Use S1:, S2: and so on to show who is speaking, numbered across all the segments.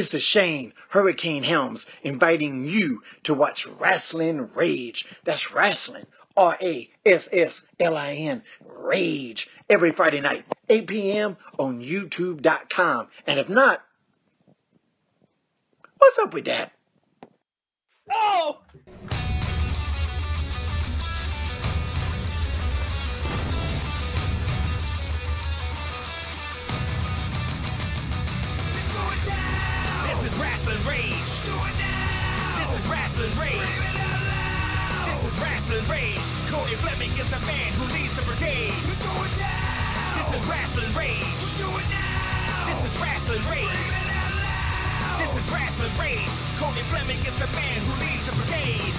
S1: This is Shane, Hurricane Helms, inviting you to watch Rasslin Rage. That's Rasslin, R-A-S-S-L-I-N, Rage, every Friday night, 8 p.m. on YouTube.com. And if not, what's up with that?
S2: Oh!
S3: This is Rasslin Rage. Do it now. This is Rasslin Rage. This is Rasslin Rage. Cody Fleming is the man who leads the brigade. Let's go down. This is Rasslin Rage. Do it now. This is Rasslin Rage. This is Rasslin Rage. Cody Fleming is the man who leads the brigade.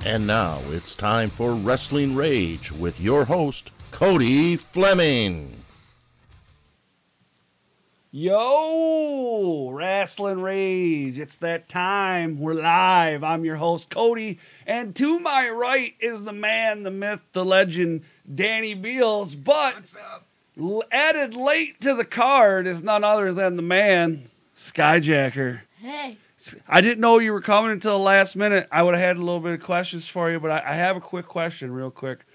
S4: And now it's time for Wrestling Rage with your host, Cody Fleming.
S2: Yo, Rasslin Rage. It's that time. We're live. I'm your host, Cody. And to my right is the man, the myth, the legend, Danny Beals. But
S3: What's up?
S2: added late to the card is none other than the man, Skyjacker.
S5: Hey.
S2: I didn't know you were coming until the last minute. I would have had a little bit of questions for you, but I have a quick question real quick.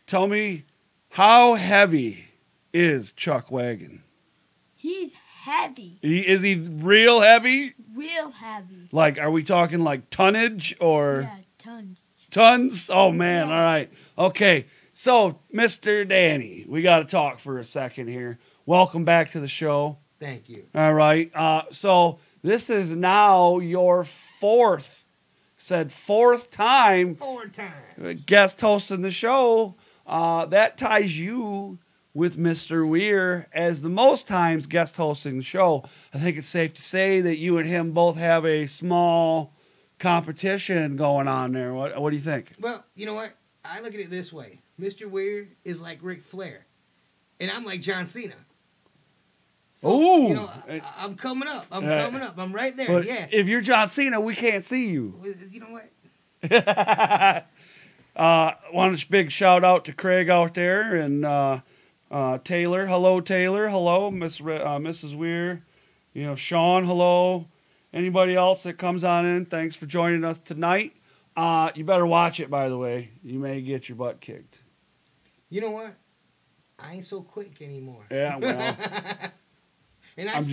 S2: Tell me, how heavy is Chuck Wagon?
S5: He's heavy.
S2: Is he real heavy?
S5: Real heavy.
S2: Like, are we talking like tonnage or
S5: Yeah, tons.
S2: tons? Oh, man.
S5: Yeah.
S2: All right. Okay. So, Mr. Danny, we got to talk for a second here. Welcome back to the show.
S6: Thank you.
S2: All right. So, this is now your fourth time
S6: 4 times.
S2: guest hosting the show. That ties you with Mr. Weir as the most times guest hosting the show. I think it's safe to say that you and him both have a small competition going on there. What do you think?
S6: Well, you know what? I look at it this way. Mr. Weir is like Ric Flair. And I'm like John Cena. So,
S2: Ooh.
S6: you know, I'm coming up. I'm coming up. I'm right there.
S2: But
S6: Yeah.
S2: if you're John Cena, we can't see you.
S6: You know what?
S2: Want a big shout out to Craig out there and Taylor. Hello, Taylor. Hello, Mrs. Weir. You know, Sean. Hello. Anybody else that comes on in, thanks for joining us tonight. You better watch it, by the way. You may get your butt kicked.
S6: You know what? I ain't so quick anymore.
S2: Yeah, well.
S6: And I've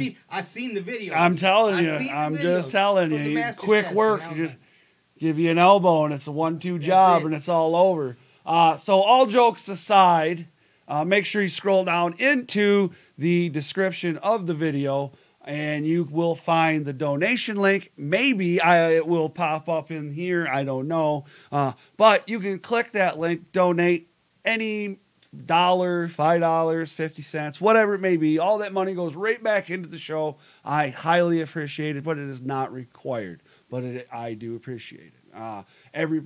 S6: seen the videos.
S2: I'm telling you.
S6: I've seen the
S2: I'm
S6: videos
S2: just telling
S6: from the
S2: you.
S6: Masters
S2: Quick
S6: test,
S2: work.
S6: and I was
S2: Just
S6: like,
S2: give you an elbow, and it's a 1-2 job,
S6: it.
S2: and it's all over. So all jokes aside, make sure you scroll down into the description of the video, and you will find the donation link. Maybe it will pop up in here. I don't know. But you can click that link, donate any $1, $5, 50 cents, whatever it may be. All that money goes right back into the show. I highly appreciate it, but it is not required. But I do appreciate it. Every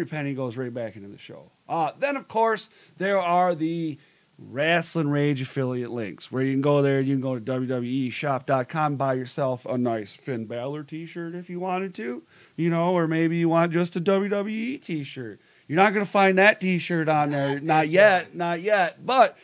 S2: penny goes right back into the show. Then, of course, there are the Rasslin Rage affiliate links where you can go there. You can go to WWEshop.com, buy yourself a nice Finn Balor t-shirt if you wanted to, you know, or maybe you want just a WWE t-shirt. You're not going to find that t-shirt on there. Not yet. But,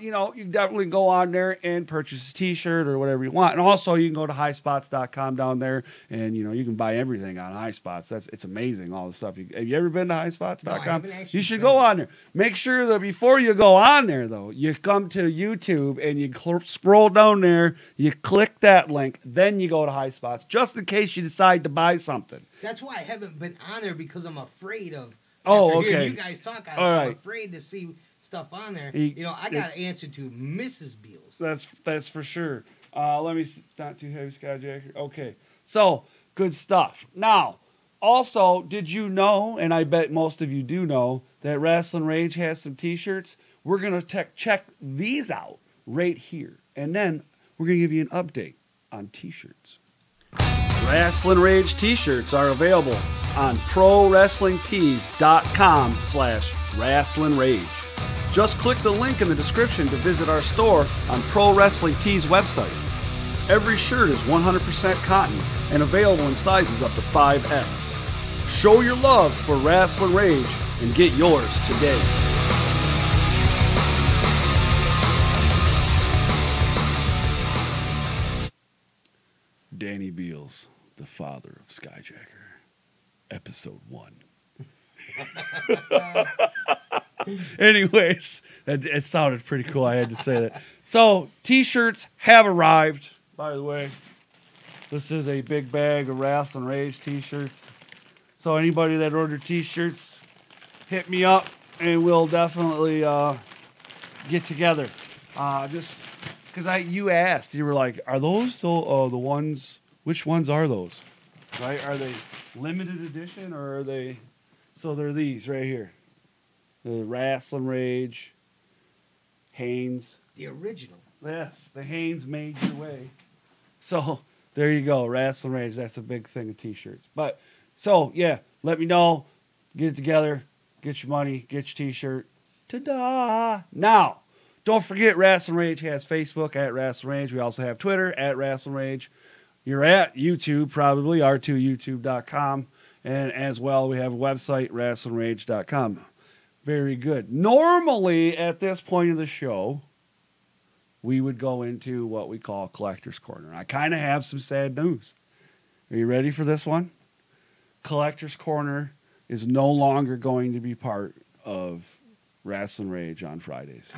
S2: you know, you can definitely go on there and purchase a t-shirt or whatever you want. And also, you can go to highspots.com down there, and, you know, you can buy everything on Highspots. It's amazing, all the stuff. Have you ever been to highspots.com? You should go on there. Make sure that before you go on there, though, you come to YouTube and you scroll down there, you click that link, then you go to Highspots, just in case you decide to buy something.
S6: That's why I haven't been on there, because I'm afraid of.
S2: Oh,
S6: After hearing
S2: okay.
S6: you guys talk,
S2: All
S6: I'm
S2: right.
S6: afraid to see stuff on there. You know, I got to answer to Mrs. Beals.
S2: That's for sure. Let me not too heavy, Skyjacker. Okay, so good stuff. Now, also, did you know? And I bet most of you do know that Rasslin Rage has some T-shirts. We're gonna check these out right here, and then we're gonna give you an update on T-shirts. Rasslin Rage T-shirts are available on ProWrestlingTees.com/Rasslin Rage. Just click the link in the description to visit our store on Pro Wrestling Tees website. Every shirt is 100% cotton and available in sizes up to 5X. Show your love for Rasslin Rage and get yours today. Danny Beals, the father of Skyjacker, episode 1. Anyways, it sounded pretty cool. I had to say that. So, T-shirts have arrived, by the way. This is a big bag of Rasslin Rage T-shirts. So, anybody that ordered T-shirts, hit me up, and we'll definitely get together. Just because you asked, you were like, are those still the ones? Which ones are those? Right? Are they limited edition or are they? So they're these right here. The Rasslin Rage, Haynes.
S6: The original.
S2: Yes, the Haynes made your way. So there you go, Rasslin Rage. That's a big thing of T-shirts. But so yeah, let me know. Get it together. Get your money. Get your T-shirt. Ta-da! Now, don't forget Rasslin Rage has Facebook at Rasslin Rage. We also have Twitter at Rasslin Rage. You're at YouTube, probably, r2youtube.com. And as well, we have a website, rasslinrage.com. Very good. Normally, at this point of the show, we would go into what we call Collector's Corner. I kind of have some sad news. Are you ready for this one? Collector's Corner is no longer going to be part of Rasslin Rage on Fridays.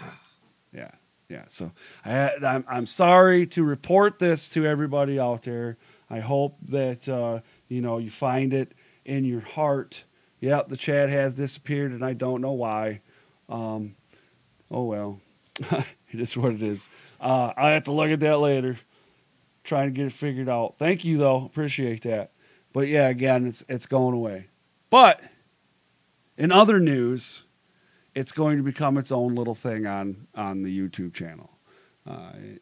S2: Yeah. Yeah, so I'm sorry to report this to everybody out there. I hope that you find it in your heart. Yep, the chat has disappeared, and I don't know why. Oh well, it is what it is. I have to look at that later. Trying to get it figured out. Thank you though, appreciate that. But yeah, again, it's going away. But in other news, it's going to become its own little thing on the YouTube channel.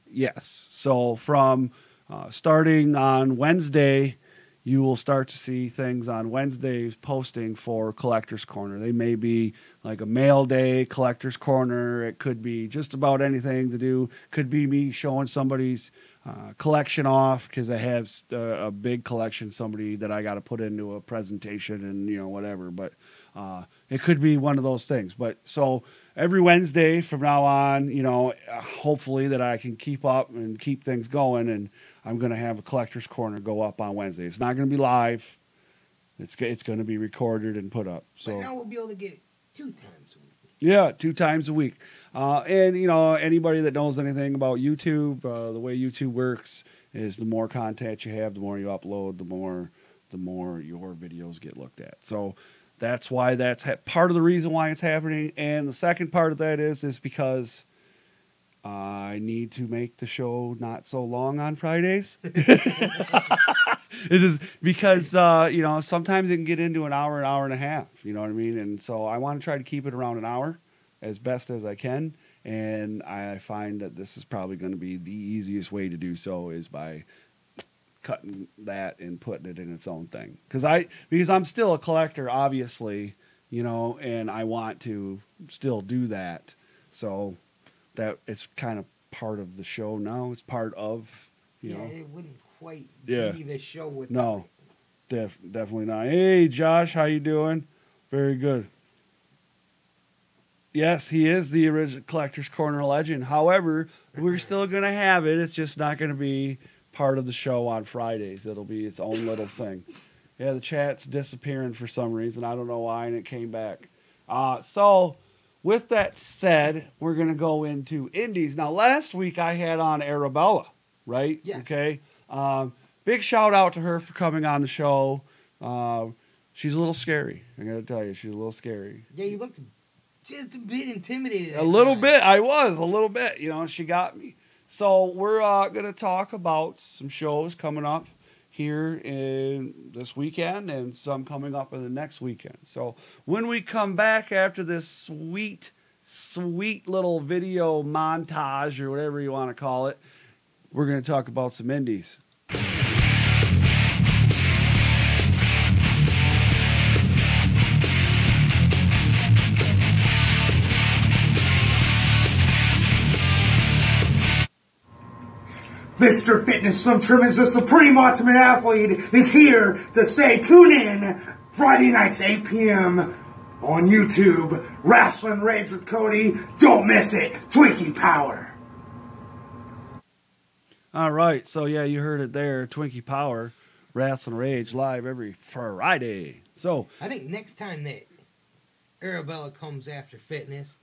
S2: Yes. So from starting on Wednesday, you will start to see things on Wednesdays posting for Collector's Corner. They may be like a mail day Collector's Corner. It could be just about anything to do. Could be me showing somebody's collection off because I have a big collection, somebody that I got to put into a presentation and whatever. But it could be one of those things. But so every Wednesday from now on, hopefully that I can keep up and keep things going. And I'm going to have a Collector's Corner go up on Wednesday. It's not going to be live. It's going to be recorded and put up. So
S6: but now we'll be able to get it 2 times a week.
S2: Yeah, 2 times a week. And anybody that knows anything about YouTube, the way YouTube works is the more content you have, the more you upload, the more your videos get looked at. So that's why that's part of the reason why it's happening. And the second part of that is because I need to make the show not so long on Fridays. It is because, sometimes it can get into an hour and a half, you know what I mean? And so I want to try to keep it around an hour as best as I can. And I find that this is probably going to be the easiest way to do so is by cutting that and putting it in its own thing. Because I'm still a collector, obviously, and I want to still do that. So that it's kind of part of the show now. It's part of,
S6: it wouldn't quite be the show without
S2: No, definitely not. Hey, Josh, how you doing? Very good. Yes, he is the original Collector's Corner legend. However, we're still going to have it. It's just not going to be part of the show on Fridays. It'll be its own little thing. Yeah, the chat's disappearing for some reason. I don't know why, and it came back. So, with that said, we're going to go into indies. Now, last week I had on Arabella, right?
S6: Yes.
S2: Okay. Big shout out to her for coming on the show. She's a little scary. I got to tell you, she's a little scary.
S6: Yeah, you looked just a bit intimidated.
S2: A little bit. I was a little bit. She got me. So we're going to talk about some shows coming up here in this weekend and some coming up in the next weekend. So when we come back after this sweet little video montage or whatever you want to call it, we're going to talk about some indies.
S7: Mr. Fitness Slim Trim is the supreme ultimate athlete is here to say tune in Friday nights 8 p.m. On YouTube, Rasslin Rage with Cody. Don't miss it. Twinkie Power.
S2: All right, so yeah, you heard it there. Twinkie Power, Rasslin Rage, live every Friday. So
S6: I think next time that Arabella comes after fitness,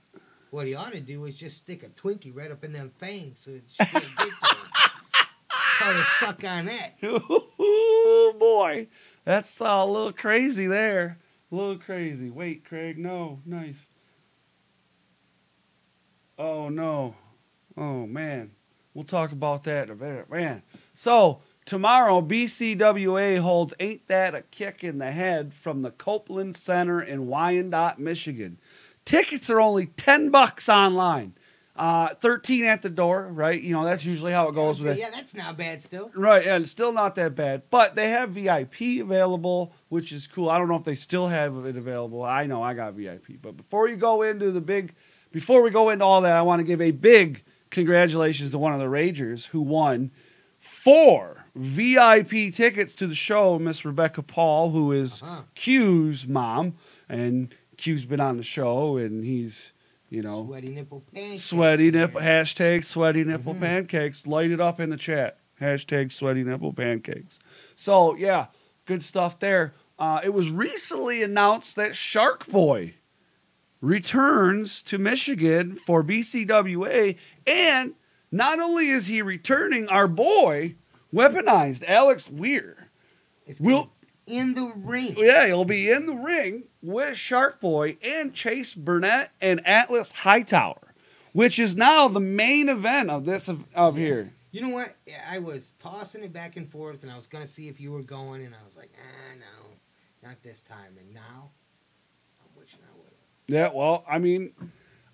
S6: what he ought to do is just stick a Twinkie right up in them fangs so she can't get to him. Tell her to suck on that.
S2: oh boy, that's a little crazy there. A little crazy. Wait, Craig, no, nice. Oh no, oh man, we'll talk about that in a minute, man. So tomorrow, BCWA holds Ain't That a Kick in the Head from the Copeland Center in Wyandotte, Michigan. Tickets are only $10 online. 13 at the door, right? You know, that's usually how it goes with it.
S6: Yeah, that's not bad still.
S2: Right, and it's still not that bad. But they have VIP available, which is cool. I don't know if they still have it available. I know I got VIP. But before we go into all that, I want to give a big congratulations to one of the Ragers who won 4 VIP tickets to the show, Miss Rebecca Paul, who is Q's mom. And Q's been on the show, and he's, you know,
S6: sweaty nipple pancakes.
S2: Hashtag sweaty nipple pancakes. Light it up in the chat. Hashtag sweaty nipple pancakes. So, yeah, good stuff there. It was recently announced that Shark Boy returns to Michigan for BCWA. And not only is he returning, our boy, Weaponized Alex Weir, will
S6: in the ring.
S2: Yeah, he'll be in the ring with Shark Boy and Chase Burnett and Atlas Hightower, which is now the main event of this here.
S6: You know what? I was tossing it back and forth, and I was going to see if you were going, and I was like, no, not this time. And now, I'm wishing I would have.
S2: Yeah, well, I mean,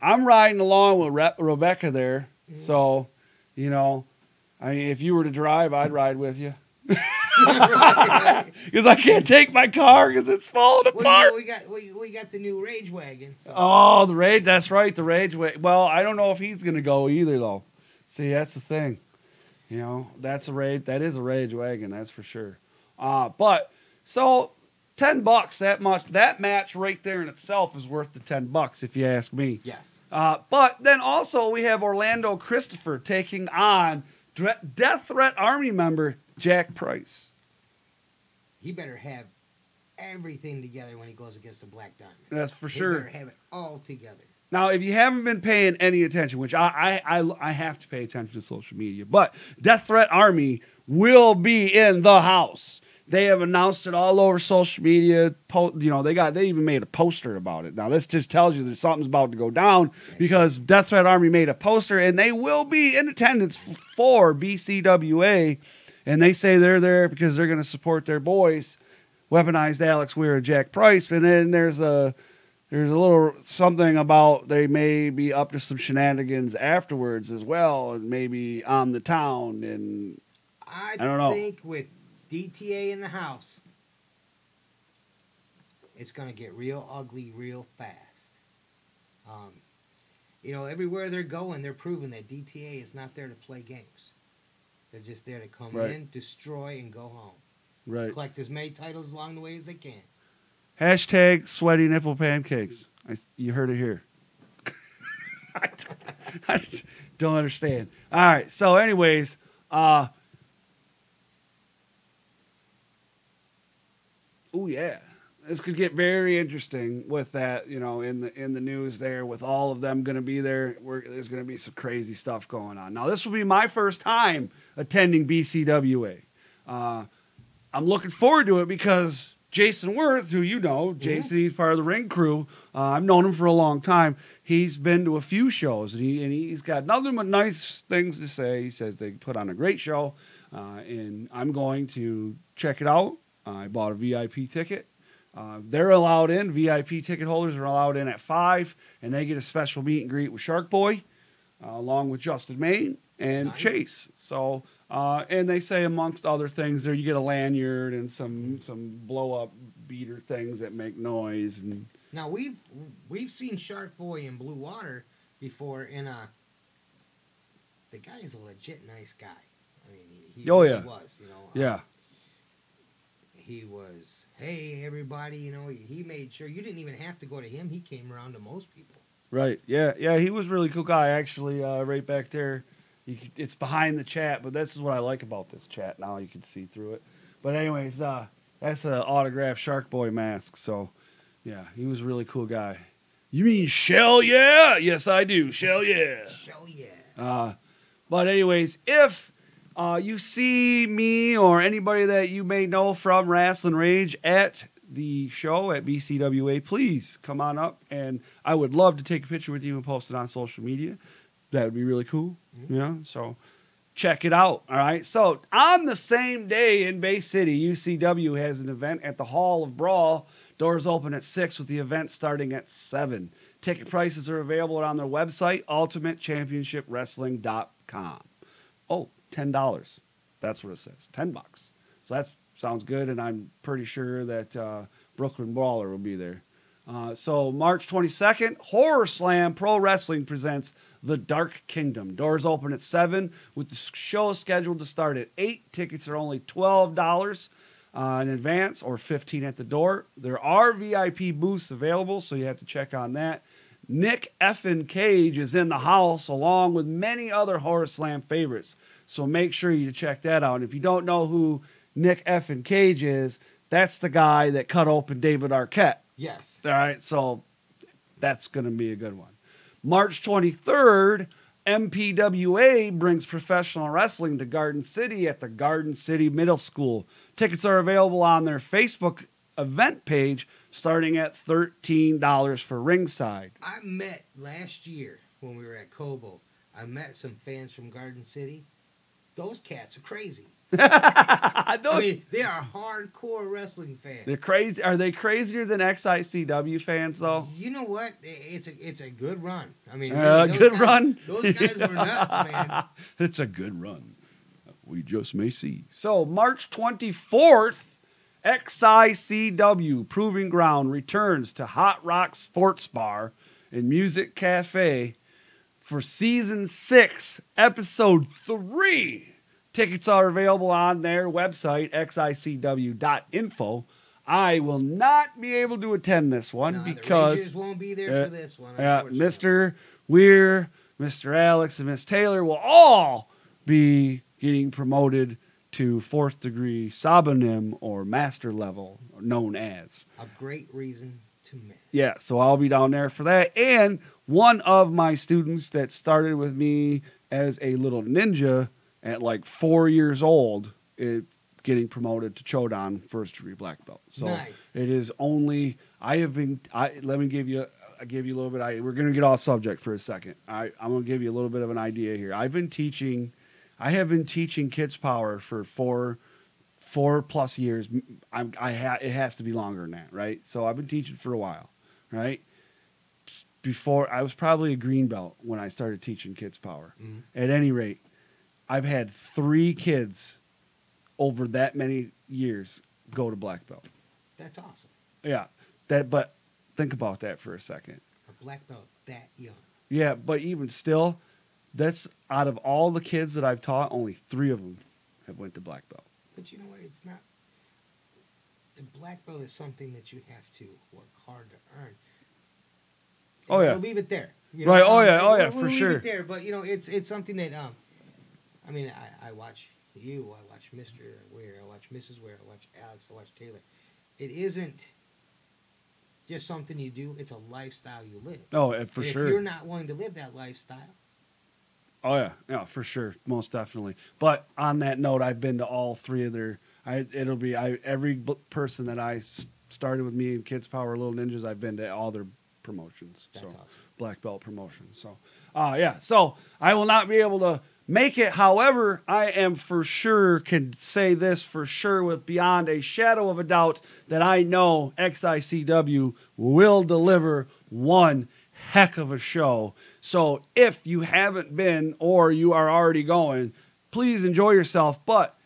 S2: I'm riding along with Rebecca there, so, you know, I mean, if you were to drive, I'd ride with you. Because I can't take my car because it's falling apart.
S6: You know, we got the new Rage wagon. So.
S2: Oh, the Rage. That's right, the Rage wagon. Well, I don't know if he's going to go either, though. See, that's the thing. You know, that's a Rage. That is a Rage wagon, that's for sure. But, so, $10, that match right there in itself is worth the $10, if you ask me.
S6: Yes.
S2: But then also we have Orlando Christopher taking on Death Threat Army member Jack Price.
S6: He better have everything together when he goes against the Black Diamond.
S2: That's for sure.
S6: He better have it all together.
S2: Now, if you haven't been paying any attention, which I have to pay attention to social media, but Death Threat Army will be in the house. They have announced it all over social media. You know, they even made a poster about it. Now, this just tells you that something's about to go down because Death Threat Army made a poster, and they will be in attendance for BCWA. And they say they're there because they're going to support their boys, Weaponized Alex Weir and Jack Price. And then there's a little something about they may be up to some shenanigans afterwards as well, and maybe on the town. And I don't know.
S6: I think with DTA in the house, it's going to get real ugly real fast. You know, everywhere they're going, they're proving that DTA is not there to play games. They're just there to come in, destroy, and go home.
S2: Right.
S6: Collect as many titles along the way as they can.
S2: Hashtag sweaty nipple pancakes. You heard it here. I don't understand. All right. So, anyways, oh yeah, this could get very interesting with that. You know, in the news there, with all of them going to be there. There's going to be some crazy stuff going on. Now, this will be my first time attending BCWA. I'm looking forward to it because Jason Worth, who you know, Jason, he's part of the ring crew. I've known him for a long time. He's been to a few shows, and he's got nothing but nice things to say. He says they put on a great show, and I'm going to check it out. I bought a VIP ticket. They're allowed in. VIP ticket holders are allowed in at 5, and they get a special meet and greet with Shark Boy, along with Justin Maine and Chase. So, and they say amongst other things there, you get a lanyard and some blow up beater things that make noise. And
S6: now we've seen Shark Boy in Blue Water before. The guy is a legit nice guy. I mean, he really was. You know.
S2: Yeah.
S6: he was, hey, everybody, you know, he made sure you didn't even have to go to him. He came around to most people.
S2: Right. Yeah. Yeah. He was a really cool guy, actually. Right back there. It's behind the chat, but this is what I like about this chat. Now you can see through it. But anyways, that's an autographed Shark Boy mask. So, yeah, he was a really cool guy. You mean Shell Yeah? Yes, I do. Shell Yeah.
S6: Shell Yeah.
S2: But anyways, if you see me or anybody that you may know from Rasslin Rage at the show at BCWA, please come on up, and I would love to take a picture with you and post it on social media. That would be really cool. You know, so check it out. All right. So on the same day in Bay City, UCW has an event at the Hall of Brawl. Doors open at 6 with the event starting at 7. Ticket prices are available on their website, ultimatechampionshiprwrestling.com. Oh, $10. That's what it says. $10. So that sounds good, and I'm pretty sure that Brooklyn Brawler will be there. So March 22nd, Horror Slam Pro Wrestling presents The Dark Kingdom. Doors open at 7 with the show scheduled to start at 8. Tickets are only $12 in advance or $15 at the door. There are VIP booths available, so you have to check on that. Nick Effin Cage is in the house along with many other Horror Slam favorites. So make sure you check that out. And if you don't know who Nick Effin Cage is, that's the guy that cut open David Arquette.
S6: Yes.
S2: All right, so that's going to be a good one. March 23rd, MPWA brings professional wrestling to Garden City at the Garden City Middle School. Tickets are available on their Facebook event page starting at $13 for ringside.
S6: I met last year when we were at Cobo, I met some fans from Garden City. Those cats are crazy. I mean, they are hardcore wrestling fans.
S2: They're crazy. Are they crazier than XICW fans, though?
S6: You know what? It's a good run. I mean,
S2: run.
S6: Those guys were nuts, man.
S2: It's a good run. We just may see. So March 24th, XICW Proving Ground returns to Hot Rock Sports Bar and Music Cafe for Season 6, Episode 3. Tickets are available on their website, xicw.info. I will not be able to attend this one because
S6: the Rangers won't be there for this one.
S2: Mr. Weir, Mr. Alex, and Miss Taylor will all be getting promoted to 4th degree Sabanim or master level, known as.
S6: A great reason to miss.
S2: Yeah, so I'll be down there for that. And one of my students that started with me as a little ninja at like 4 years old, getting promoted to Chodan, 1st degree black belt. So
S6: nice.
S2: It is only, let me give you a little bit. We're going to get off subject for a second. I'm going to give you a little bit of an idea here. I have been teaching Kids Power for four plus years. It has to be longer than that, right? So I've been teaching for a while, right? Before I was probably a green belt when I started teaching Kids Power. Mm-hmm. At any rate, I've had 3 kids over that many years go to black belt.
S6: That's awesome.
S2: Yeah, but think about that for a second.
S6: A black belt that young.
S2: Yeah, but even still, that's out of all the kids that I've taught, only 3 of them have went to black belt.
S6: But you know what? It's not. The black belt is something that you have to work hard to earn.
S2: Oh yeah.
S6: We'll leave it there. You know?
S2: Right. Oh yeah.
S6: We'll
S2: For
S6: leave
S2: sure.
S6: it there, but you know, it's something that I mean, I watch you, I watch Mr. Ware, I watch Mrs. Ware, I watch Alex, I watch Taylor. It isn't just something you do, it's a lifestyle you live.
S2: Oh, for sure.
S6: If you're not willing to live that lifestyle.
S2: Oh, yeah, for sure. Most definitely. But on that note, I've been to all 3 of their, every person that I started with me in Kids Power Little Ninjas, I've been to all their promotions.
S6: That's awesome.
S2: Black belt promotions. So, yeah. So I will not be able to make it. However, I am for sure, can say this for sure with beyond a shadow of a doubt that I know XICW will deliver one heck of a show. So if you haven't been or you are already going, please enjoy yourself, but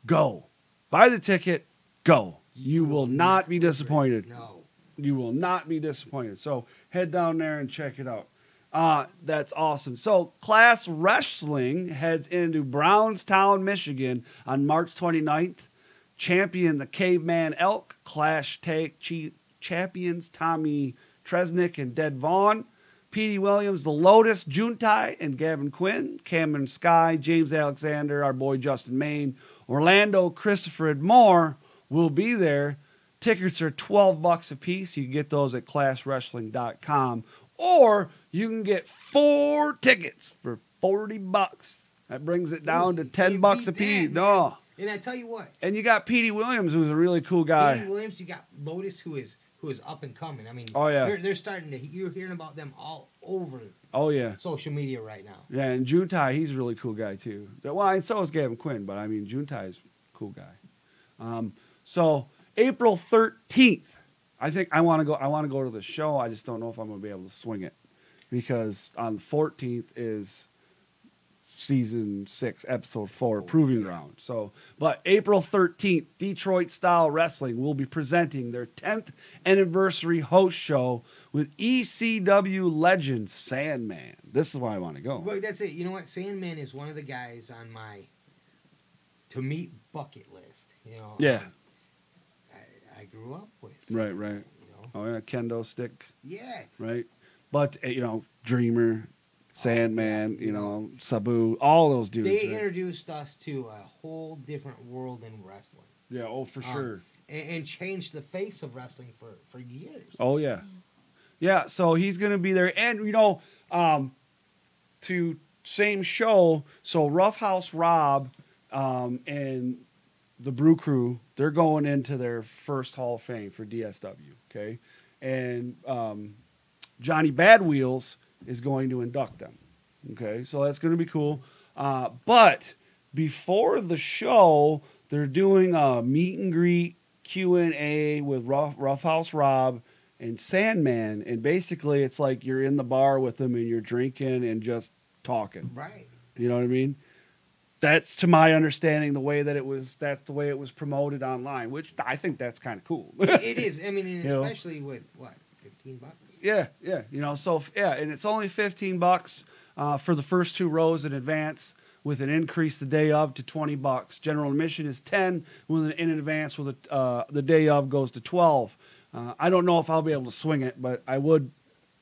S2: go. Buy the ticket, go. You will not be disappointed.
S6: No.
S2: You will not be disappointed. So head down there and check it out. That's awesome. So Class Wrestling heads into Brownstown, Michigan on March 29th Champion the Caveman Elk, Clash Champions Tommy Tresnick and Dead Vaughn, Petey Williams, the Lotus, Juntai and Gavin Quinn, Cameron Sky, James Alexander, our boy Justin Main, Orlando, Christopher and more will be there. Tickets are $12 a piece. You can get those at classwrestling.com, or you can get 4 tickets for $40. That brings it down to $10 a piece. No.
S6: And I tell you what.
S2: And you got Petey Williams, who's a really cool guy.
S6: Petey Williams, you got Lotus, who is up and coming. I mean,
S2: oh yeah,
S6: they're starting to. You're hearing about them all over.
S2: Oh yeah,
S6: social media right now.
S2: Yeah, and Juntai, he's a really cool guy too. Well, and so is Gavin Quinn, but I mean Juntai is a cool guy. So April 13th, I think I want to go. I want to go to the show. I just don't know if I'm going to be able to swing it because on the 14th is season 6, episode 4, Proving Ground. So, but April 13th, Detroit Style Wrestling will be presenting their 10th anniversary host show with ECW legend Sandman. This is why I want to go.
S6: Well, that's it. You know what? Sandman is one of the guys on my to meet bucket list. You know.
S2: Yeah.
S6: I grew up with.
S2: Right.
S6: You know?
S2: Oh yeah, kendo stick.
S6: Yeah.
S2: Right. But Dreamer. Sandman, Sabu, all those dudes.
S6: They introduced us to a whole different world in wrestling.
S2: Yeah, for sure.
S6: And changed the face of wrestling for years.
S2: Oh, yeah. Yeah, so he's going to be there. And, to same show, so Roughhouse Rob and the Brew Crew, they're going into their first Hall of Fame for DSW, okay? And Johnny Bad Wheels is going to induct them. Okay, so that's going to be cool. But before the show, they're doing a meet and greet Q&A with Roughhouse Rob and Sandman, and basically it's like you're in the bar with them and you're drinking and just talking.
S6: Right.
S2: You know what I mean? That's, to my understanding, that's the way it was promoted online, which I think that's kind of cool.
S6: It is. I mean, and especially with what, $15?
S2: Yeah. And it's only $15 for the first 2 rows in advance, with an increase the day of to $20. General admission is $10, in advance with the day of goes to $12. I don't know if I'll be able to swing it, but I would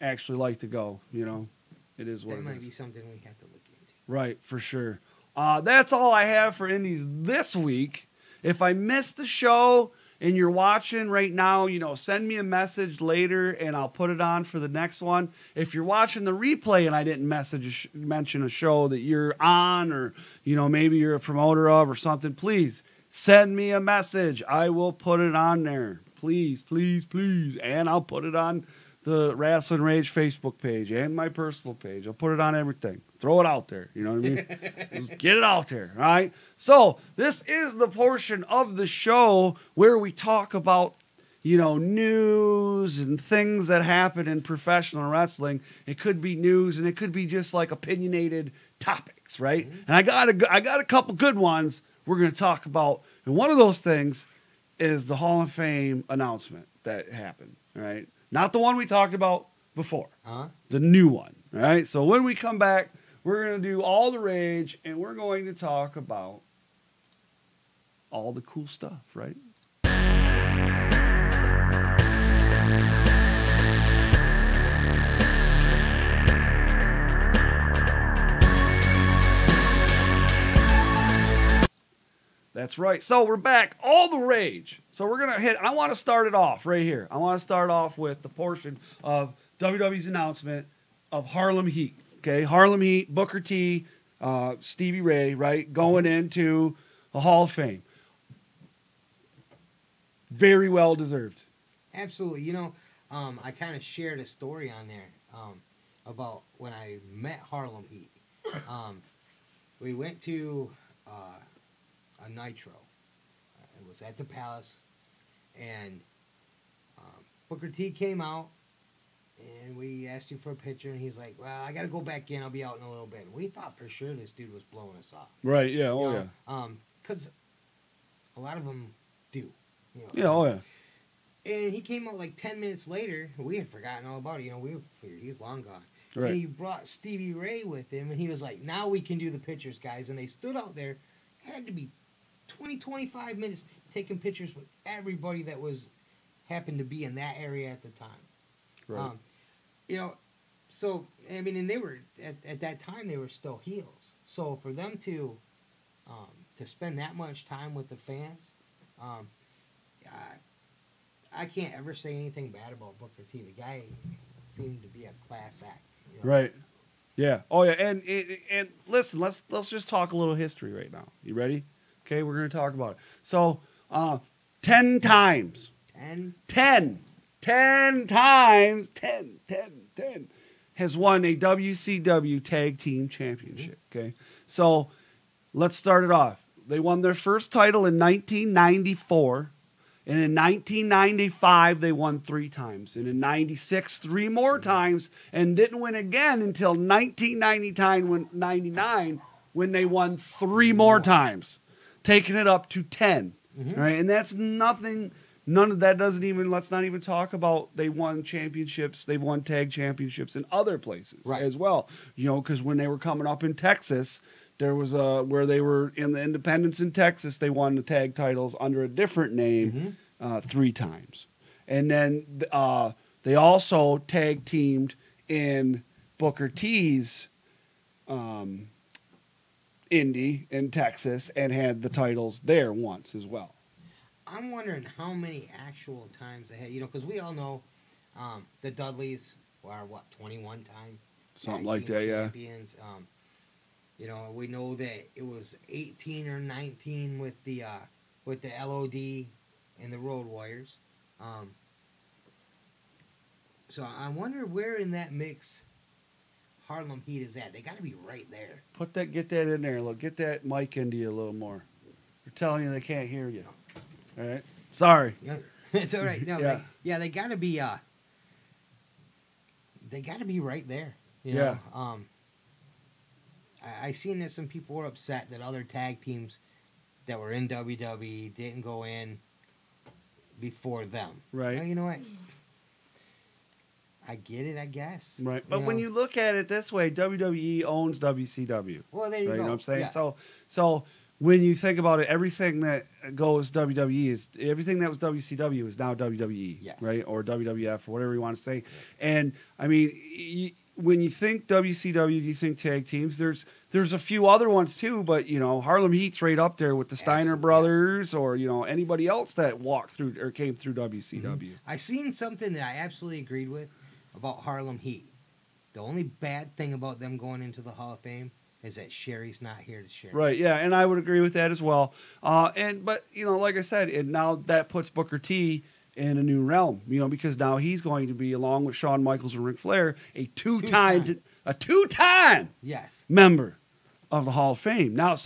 S2: actually like to go. It is what it is.
S6: That might be something we have to look into.
S2: Right, for sure. That's all I have for indies this week. If I missed the show and you're watching right now, send me a message later and I'll put it on for the next one. If you're watching the replay and I didn't mention a show that you're on, or, maybe you're a promoter of or something, please send me a message. I will put it on there. Please, please, please. And I'll put it on the Rasslin Rage Facebook page and my personal page. I'll put it on everything. Throw it out there. You know what I mean? Just get it out there. All right. So this is the portion of the show where we talk about, news and things that happen in professional wrestling. It could be news and it could be just like opinionated topics, right? Mm-hmm. And I got a couple good ones we're going to talk about. And one of those things is the Hall of Fame announcement that happened, right? Not the one we talked about before. The new one. All right. So when we come back, we're going to do all the rage and we're going to talk about all the cool stuff, right? That's right. So we're back. All the rage. So we're going to I want to start it off right here. I want to start off with the portion of WWE's announcement of Harlem Heat. Okay, Harlem Heat, Booker T, Stevie Ray, right, going into the Hall of Fame. Very well deserved.
S6: Absolutely. I kind of shared a story on there about when I met Harlem Heat. We went to a Nitro. It was at the Palace, and Booker T came out, and we asked him for a picture, and he's like, "Well, I got to go back in. I'll be out in a little bit." We thought for sure this dude was blowing us off.
S2: Right? Yeah. Oh yeah.
S6: Because a lot of them do.
S2: Yeah. Oh yeah.
S6: And he came out like 10 minutes later. We had forgotten all about it. We figured he's long gone.
S2: Right.
S6: And he brought Stevie Ray with him, and he was like, "Now we can do the pictures, guys." And they stood out there. It had to be 20, 25 minutes taking pictures with everybody that happened to be in that area at the time.
S2: Right.
S6: You know, so I mean, and they were at that time they were still heels. So for them to spend that much time with the fans, I can't ever say anything bad about Booker T. The guy seemed to be a class act. You know?
S2: Right. Yeah. Oh yeah. And listen, let's just talk a little history right now. You ready? Okay, we're gonna talk about it. So 10 times. 10 times has won a WCW Tag Team Championship. Okay. So let's start it off. They won their first title in 1994. And in 1995, they won 3 times. And in 96, 3 more times. And didn't win again until 1999 when they won 3 more times, taking it up to 10. Right? And that's nothing. None of that doesn't even, let's not even talk about they won championships. They've won tag championships in other places as well. You know, because when they were coming up in Texas, there was where they were in the Independence in Texas, they won the tag titles under a different name 3 times. And then they also tag teamed in Booker T's indie in Texas and had the titles there once as well.
S6: I'm wondering how many actual times they had, you know, because we all know the Dudleys are, 21-time
S2: Something
S6: tag
S2: like
S6: team
S2: that, yeah.
S6: champions. You know, we know that it was 18 or 19 with the LOD and the Road Warriors. So I wonder where in that mix Harlem Heat is at. They got to be right there.
S2: Get that in there. Look, get that mic into you a little more. They're telling you they can't hear you. All right. Sorry.
S6: Yeah, it's all right. No,
S2: Yeah.
S6: they got to be. They got to be right there. You
S2: Yeah.
S6: know? I seen that some people were upset that other tag teams that were in WWE didn't go in before them.
S2: Right.
S6: Well, you know what? I get it, I guess.
S2: Right. But when you look at it this way, WWE owns WCW.
S6: Well, there you go.
S2: You know what I'm saying?
S6: Yeah.
S2: So when you think about it, everything that goes WWE is everything that was WCW is now WWE,
S6: Yes.
S2: right? Or WWF or whatever you want to say. And I mean, when you think WCW, you think tag teams. There's a few other ones too, but you know, Harlem Heat's right up there with the Steiner
S6: Absolutely,
S2: brothers, or you know, anybody else that walked through or came through WCW.
S6: I seen something that I absolutely agreed with about Harlem Heat. The only bad thing about them going into the Hall of Fame is that Sherry's not here to share.
S2: Right, yeah, and I would agree with that as well. But you know, like I said, and now that puts Booker T in a new realm, you know, because now he's going to be, along with Shawn Michaels and Ric Flair, a two-time
S6: Yes.
S2: member of the Hall of Fame. Now,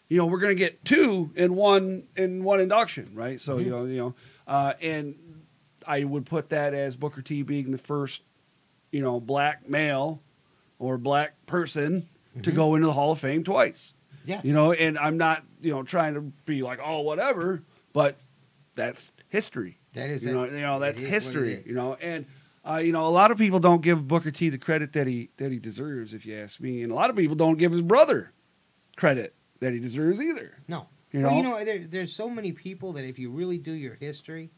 S2: you know, we're going to get 2 in one induction, right? So and I would put that as Booker T being the first, you know, black male or black person to go into the Hall of Fame twice.
S6: Yes.
S2: You know, and I'm not, you know, trying to be like, oh, whatever, but that's history.
S6: That is
S2: that's
S6: it is
S2: history.
S6: what it is.
S2: You know, and you know, a lot of people don't give Booker T the credit that he deserves, if you ask me, and a lot of people don't give his brother credit that he deserves either.
S6: No.
S2: You know,
S6: There's so many people that if you really do your history,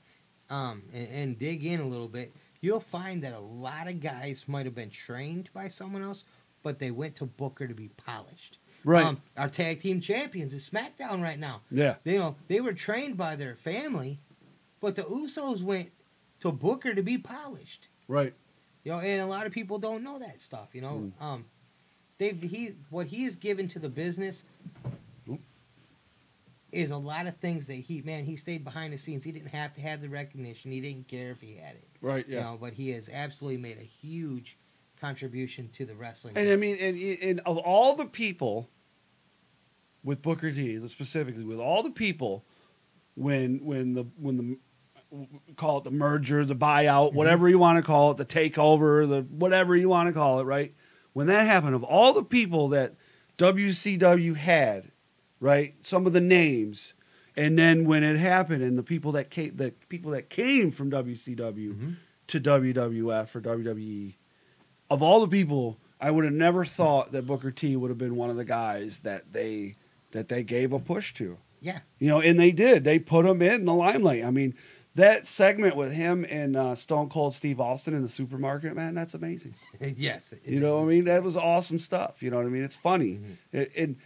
S6: and dig in a little bit, you'll find that a lot of guys might have been trained by someone else, but they went to Booker to be polished.
S2: Right.
S6: Our tag team champions is SmackDown right now.
S2: Yeah.
S6: They were trained by their family, but the Usos went to Booker to be polished.
S2: Right.
S6: You know, and a lot of people don't know that stuff. You know, what he has given to the business is a lot of things that he stayed behind the scenes. He didn't have to have the recognition. He didn't care if he had it.
S2: Right. Yeah.
S6: You know, but he has absolutely made a huge contribution to the wrestling.
S2: And I
S6: business.
S2: mean, and of all the people with Booker T, specifically with all the people, when the call it the merger, the buyout, whatever you want to call it, the takeover, the whatever you want to call it, right? When that happened, of all the people that WCW had, right, some of the names, and then when it happened, and the people that came from WCW to WWF or WWE, of all the people, I would have never thought that Booker T would have been one of the guys that they gave a push to.
S6: Yeah.
S2: You know, and they did. They put him in the limelight. I mean, that segment with him and Stone Cold Steve Austin in the supermarket, man, that's amazing.
S6: Yes.
S2: You know what I mean? That was awesome stuff. You know what I mean? It's funny. And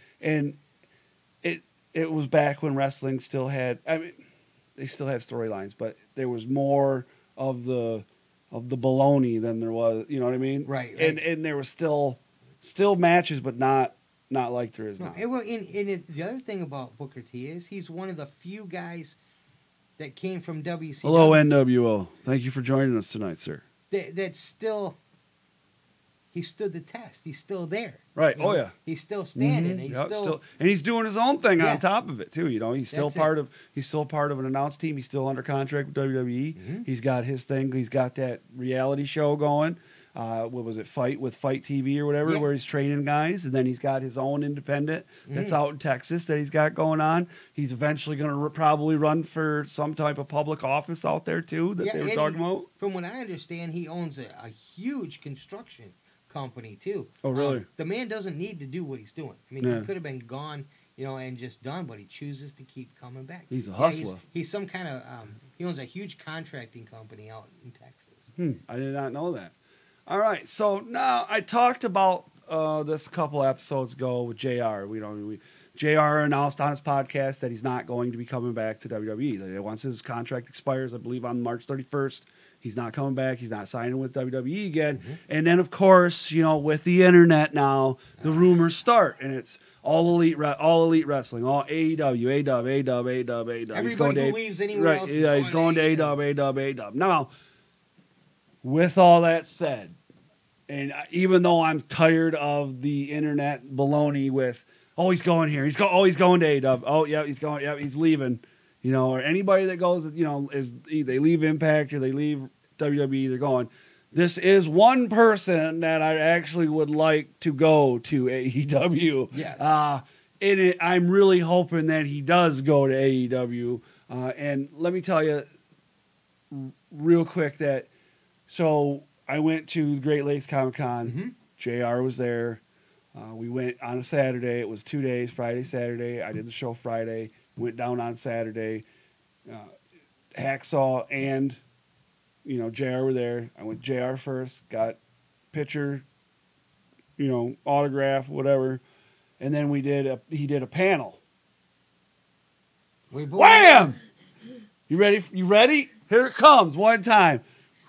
S2: it was back when wrestling still had, I mean, they still have storylines, but there was more of the baloney than there was, you know what I mean?
S6: Right.
S2: And there was still matches, but not like there is now.
S6: Well, the other thing about Booker T is he's one of the few guys that came from WCW.
S2: Hello, NWO. Thank you for joining us tonight, sir.
S6: That's still, he stood the test. He's still there.
S2: Right.
S6: You know?
S2: Oh yeah.
S6: He's still standing.
S2: Mhm.
S6: He's
S2: Yep,
S6: still,
S2: and he's doing his own thing
S6: Yeah.
S2: on top of it too. You know, he's still
S6: That's
S2: part
S6: it.
S2: of an announced team. He's still under contract with WWE.
S6: Mhm.
S2: He's got his thing. He's got that reality show going. What was it? Fight TV or whatever,
S6: Yeah.
S2: where he's training guys, and then he's got his own independent that's out in Texas that he's got going on. He's eventually going to probably run for some type of public office out there too that they were
S6: and
S2: talking about.
S6: From what I understand, he owns a huge construction company too.
S2: Oh, really?
S6: The man doesn't need to do what he's doing. I mean,
S2: Yeah.
S6: he could have been gone, and just done, but he chooses to keep coming back.
S2: He's a
S6: Yeah,
S2: hustler.
S6: he's some kind of he owns a huge contracting company out in Texas.
S2: I did not know that. All right, so now I talked about this a couple episodes ago with JR. JR announced on his podcast that he's not going to be coming back to WWE. That once his contract expires, I believe on March 31st, he's not coming back. He's not signing with WWE again. And then, of course, with the internet now, the rumors start, and it's all elite wrestling, all AEW, AEW.
S6: Everybody who leaves anywhere else is
S2: he's going to AEW. Now, with all that said, and even though I'm tired of the internet baloney with, he's going here, he's going to AEW, oh yeah, he's leaving, or anybody that goes, is they leave Impact or they leave WWE, they're going. This is one person that I actually would like to go to AEW.
S6: Yes.
S2: I'm really hoping that he does go to AEW. And let me tell you real quick that. So I went to the Great Lakes Comic Con. JR was there. We went on a Saturday. It was 2 days, Friday, Saturday. I did the show Friday. Went down on Saturday. Hacksaw and, JR were there. I went JR first, got picture, autograph, whatever. And then he did a panel. Wham! You ready? Here it comes, one time.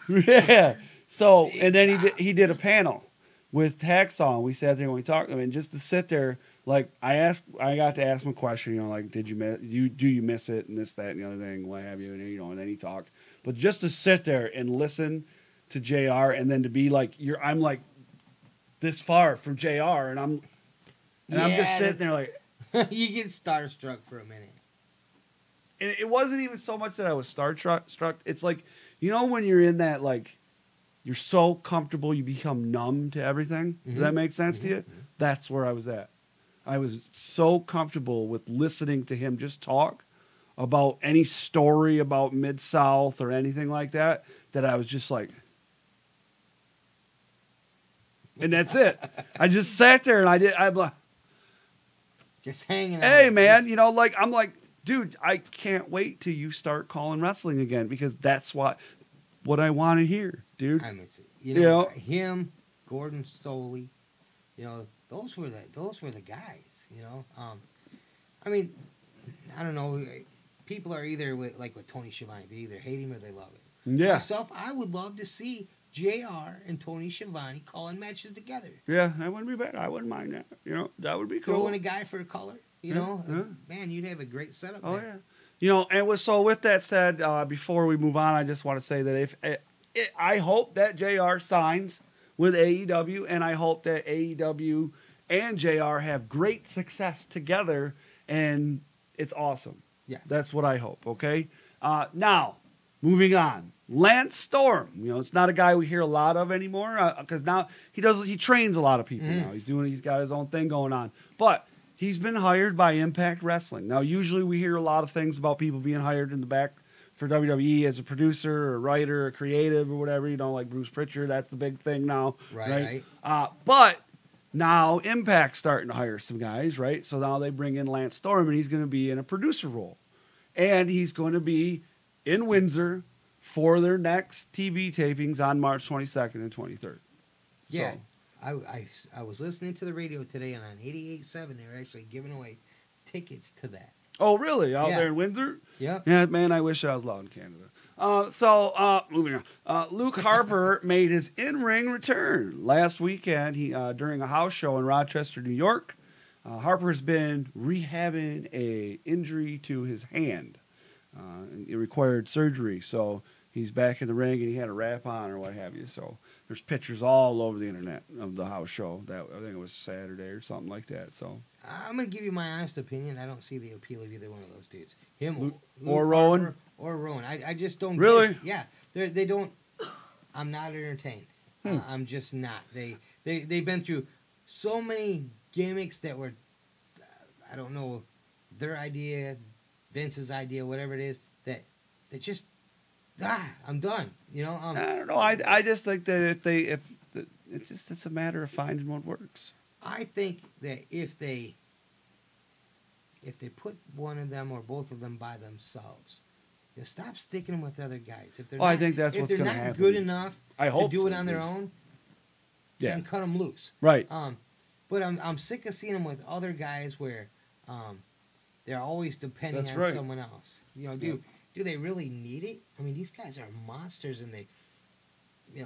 S2: Yeah. So, and then he did a panel with Hacksaw. We sat there and we talked to him, and just to sit there, like I got to ask him a question, like, do you miss it, and this, that, and the other thing, what have you, and then he talked. But just to sit there and listen to JR, and then to be like, I'm like this far from JR, and I'm just sitting there like,
S6: you get starstruck for a minute.
S2: And it wasn't even so much that I was struck. It's like, when you're in that, like, you're so comfortable, you become numb to everything. Does that make sense to you? That's where I was at. I was so comfortable with listening to him just talk about any story about Mid-South or anything like that, that I was just like, and that's it. I just sat there and I'm like,
S6: just hanging out.
S2: hey man, I'm like, dude, I can't wait till you start calling wrestling again, because that's what I want to hear, dude.
S6: I mean, him, Gordon Soley, those were the guys. I mean, I don't know. People are either with Tony Schiavone, they either hate him or they love it.
S2: Yeah.
S6: Myself, I would love to see JR and Tony Schiavone calling matches together.
S2: Yeah, that wouldn't be bad. I wouldn't mind that. That would be cool.
S6: Throw in a guy for a color. Man, you'd have a great setup.
S2: Oh
S6: there.
S2: yeah. And with that said, before we move on, I just want to say that I hope that JR signs with AEW, and I hope that AEW and JR have great success together, and it's awesome.
S6: Yes.
S2: That's what I hope. Okay. Now, moving on. Lance Storm. It's not a guy we hear a lot of anymore, because now he trains a lot of people now. He's got his own thing going on, but he's been hired by Impact Wrestling. Now, usually we hear a lot of things about people being hired in the back for WWE as a producer or writer or creative or whatever, like Bruce Pritchard. That's the big thing now.
S6: Right.
S2: But Now Impact's starting to hire some guys, right? So now they bring in Lance Storm, and he's going to be in a producer role. And he's going to be in Windsor for their next TV tapings on March 22nd and 23rd.
S6: Yeah.
S2: So,
S6: I was listening to the radio today, and on 88.7, they were actually giving away tickets to that.
S2: oh, really? Out
S6: Yeah.
S2: there in Windsor?
S6: Yep.
S2: Yeah, man, I wish I was allowed in Canada. Moving on. Luke Harper made his in-ring return last weekend. He during a house show in Rochester, New York. Harper's been rehabbing a injury to his hand. It required surgery, so he's back in the ring, and he had a wrap on or what have you. So there's pictures all over the internet of the house show. That I think it was Saturday or something like that. So
S6: I'm going to give you my honest opinion. I don't see the appeal of either one of those dudes. Him
S2: Luke
S6: or
S2: Rowan?
S6: Harper or Rowan. I just don't
S2: Really?
S6: get it. Yeah. They don't. I'm not entertained. I'm just not. They've been through so many gimmicks that were, I don't know, their idea, Vince's idea, whatever it is, that just, I'm done. You know.
S2: I don't know. I just think that it's a matter of finding what works.
S6: I think that if they put one of them or both of them by themselves, you stop sticking them with other guys. If they're
S2: Well, I
S6: not,
S2: think that's
S6: if
S2: what's
S6: they're
S2: gonna
S6: not
S2: happen.
S6: good enough
S2: I
S6: to
S2: hope
S6: do it
S2: so,
S6: on their
S2: 'cause-
S6: own,
S2: Yeah.
S6: then cut them loose.
S2: Right.
S6: But I'm sick of seeing them with other guys where they're always depending
S2: That's
S6: on
S2: right.
S6: someone else. You know, do they really need it? I mean, these guys are monsters, and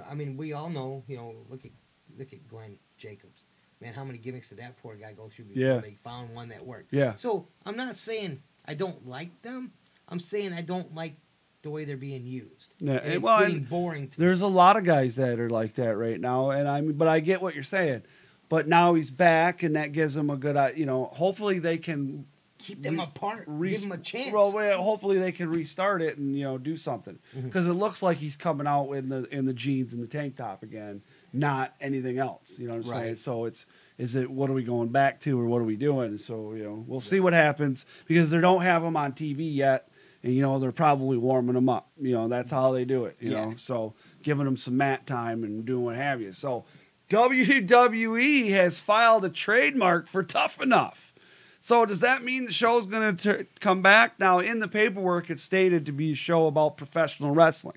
S6: I mean, we all know. You know, look at Glenn Jacobs. Man, how many gimmicks did that poor guy go through before they found one that worked?
S2: Yeah.
S6: So I'm not saying I don't like them. I'm saying I don't like the way they're being used.
S2: Yeah,
S6: And it's
S2: well,
S6: getting
S2: and
S6: boring to
S2: There's a lot of guys that are like that right now, but I get what you're saying. But now he's back, and that gives him a good, hopefully they can
S6: keep them apart. Give them a chance.
S2: Well, hopefully they can restart it and do something,
S6: Mm-hmm.
S2: because it looks like he's coming out in the jeans and the tank top again, not anything else. You know what I'm saying?
S6: Right.
S2: So is it what are we going back to, or what are we doing? So we'll see what happens, because they don't have him on TV yet, and they're probably warming them up. That's how they do it. You know, so giving them some mat time and doing what have you. So WWE has filed a trademark for Tough Enough. So does that mean the show's going to come back? Now, in the paperwork, it's stated to be a show about professional wrestling.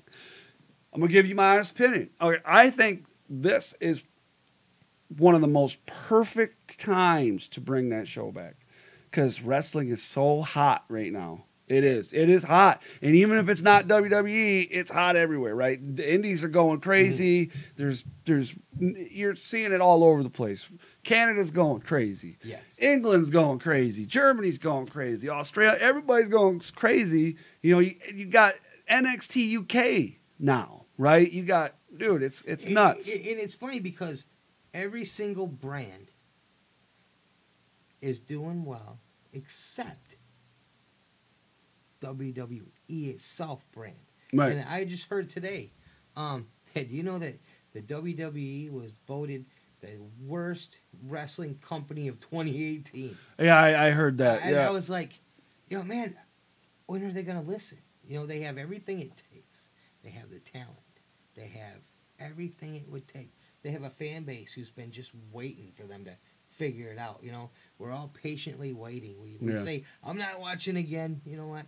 S2: I'm going to give you my honest opinion. Okay, I think this is one of the most perfect times to bring that show back, because wrestling is so hot right now. It is. It is hot. And even if it's not WWE, it's hot everywhere, right? The indies are going crazy. You're seeing it all over the place. Canada's going crazy.
S6: Yes.
S2: England's going crazy. Germany's going crazy. Australia, everybody's going crazy. You got NXT UK now, right? You got, dude, it's nuts.
S6: And it's funny because every single brand is doing well except WWE itself brand.
S2: Right.
S6: And I just heard today, do you know that the WWE was voted the worst wrestling company of 2018?
S2: Yeah, I heard that.
S6: And
S2: yeah.
S6: I was like, man, when are they going to listen? They have everything it takes. They have the talent. They have everything it would take. They have a fan base who's been just waiting for them to figure it out. We're all patiently waiting. We say, I'm not watching again. You know what?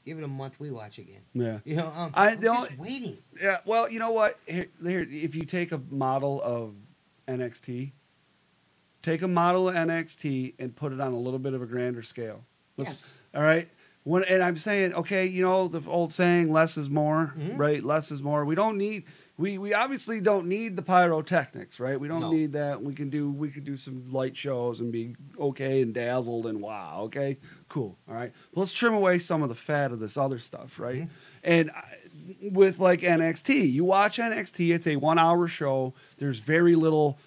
S6: Give it a month, we watch again.
S2: Yeah.
S6: I'm just waiting.
S2: Yeah, well, you know what? Here, if you take a model of NXT, and put it on a little bit of a grander scale.
S6: Yes.
S2: All right? And I'm saying, okay, the old saying, less is more,
S6: Mm-hmm.
S2: right? Less is more. We obviously don't need the pyrotechnics, right? We don't need that. We can do some light shows and be okay and dazzled and wow, okay? Cool, all right? But let's trim away some of the fat of this other stuff, right?
S6: Mm-hmm.
S2: And with like NXT, you watch NXT, it's a 1 hour show. There's very little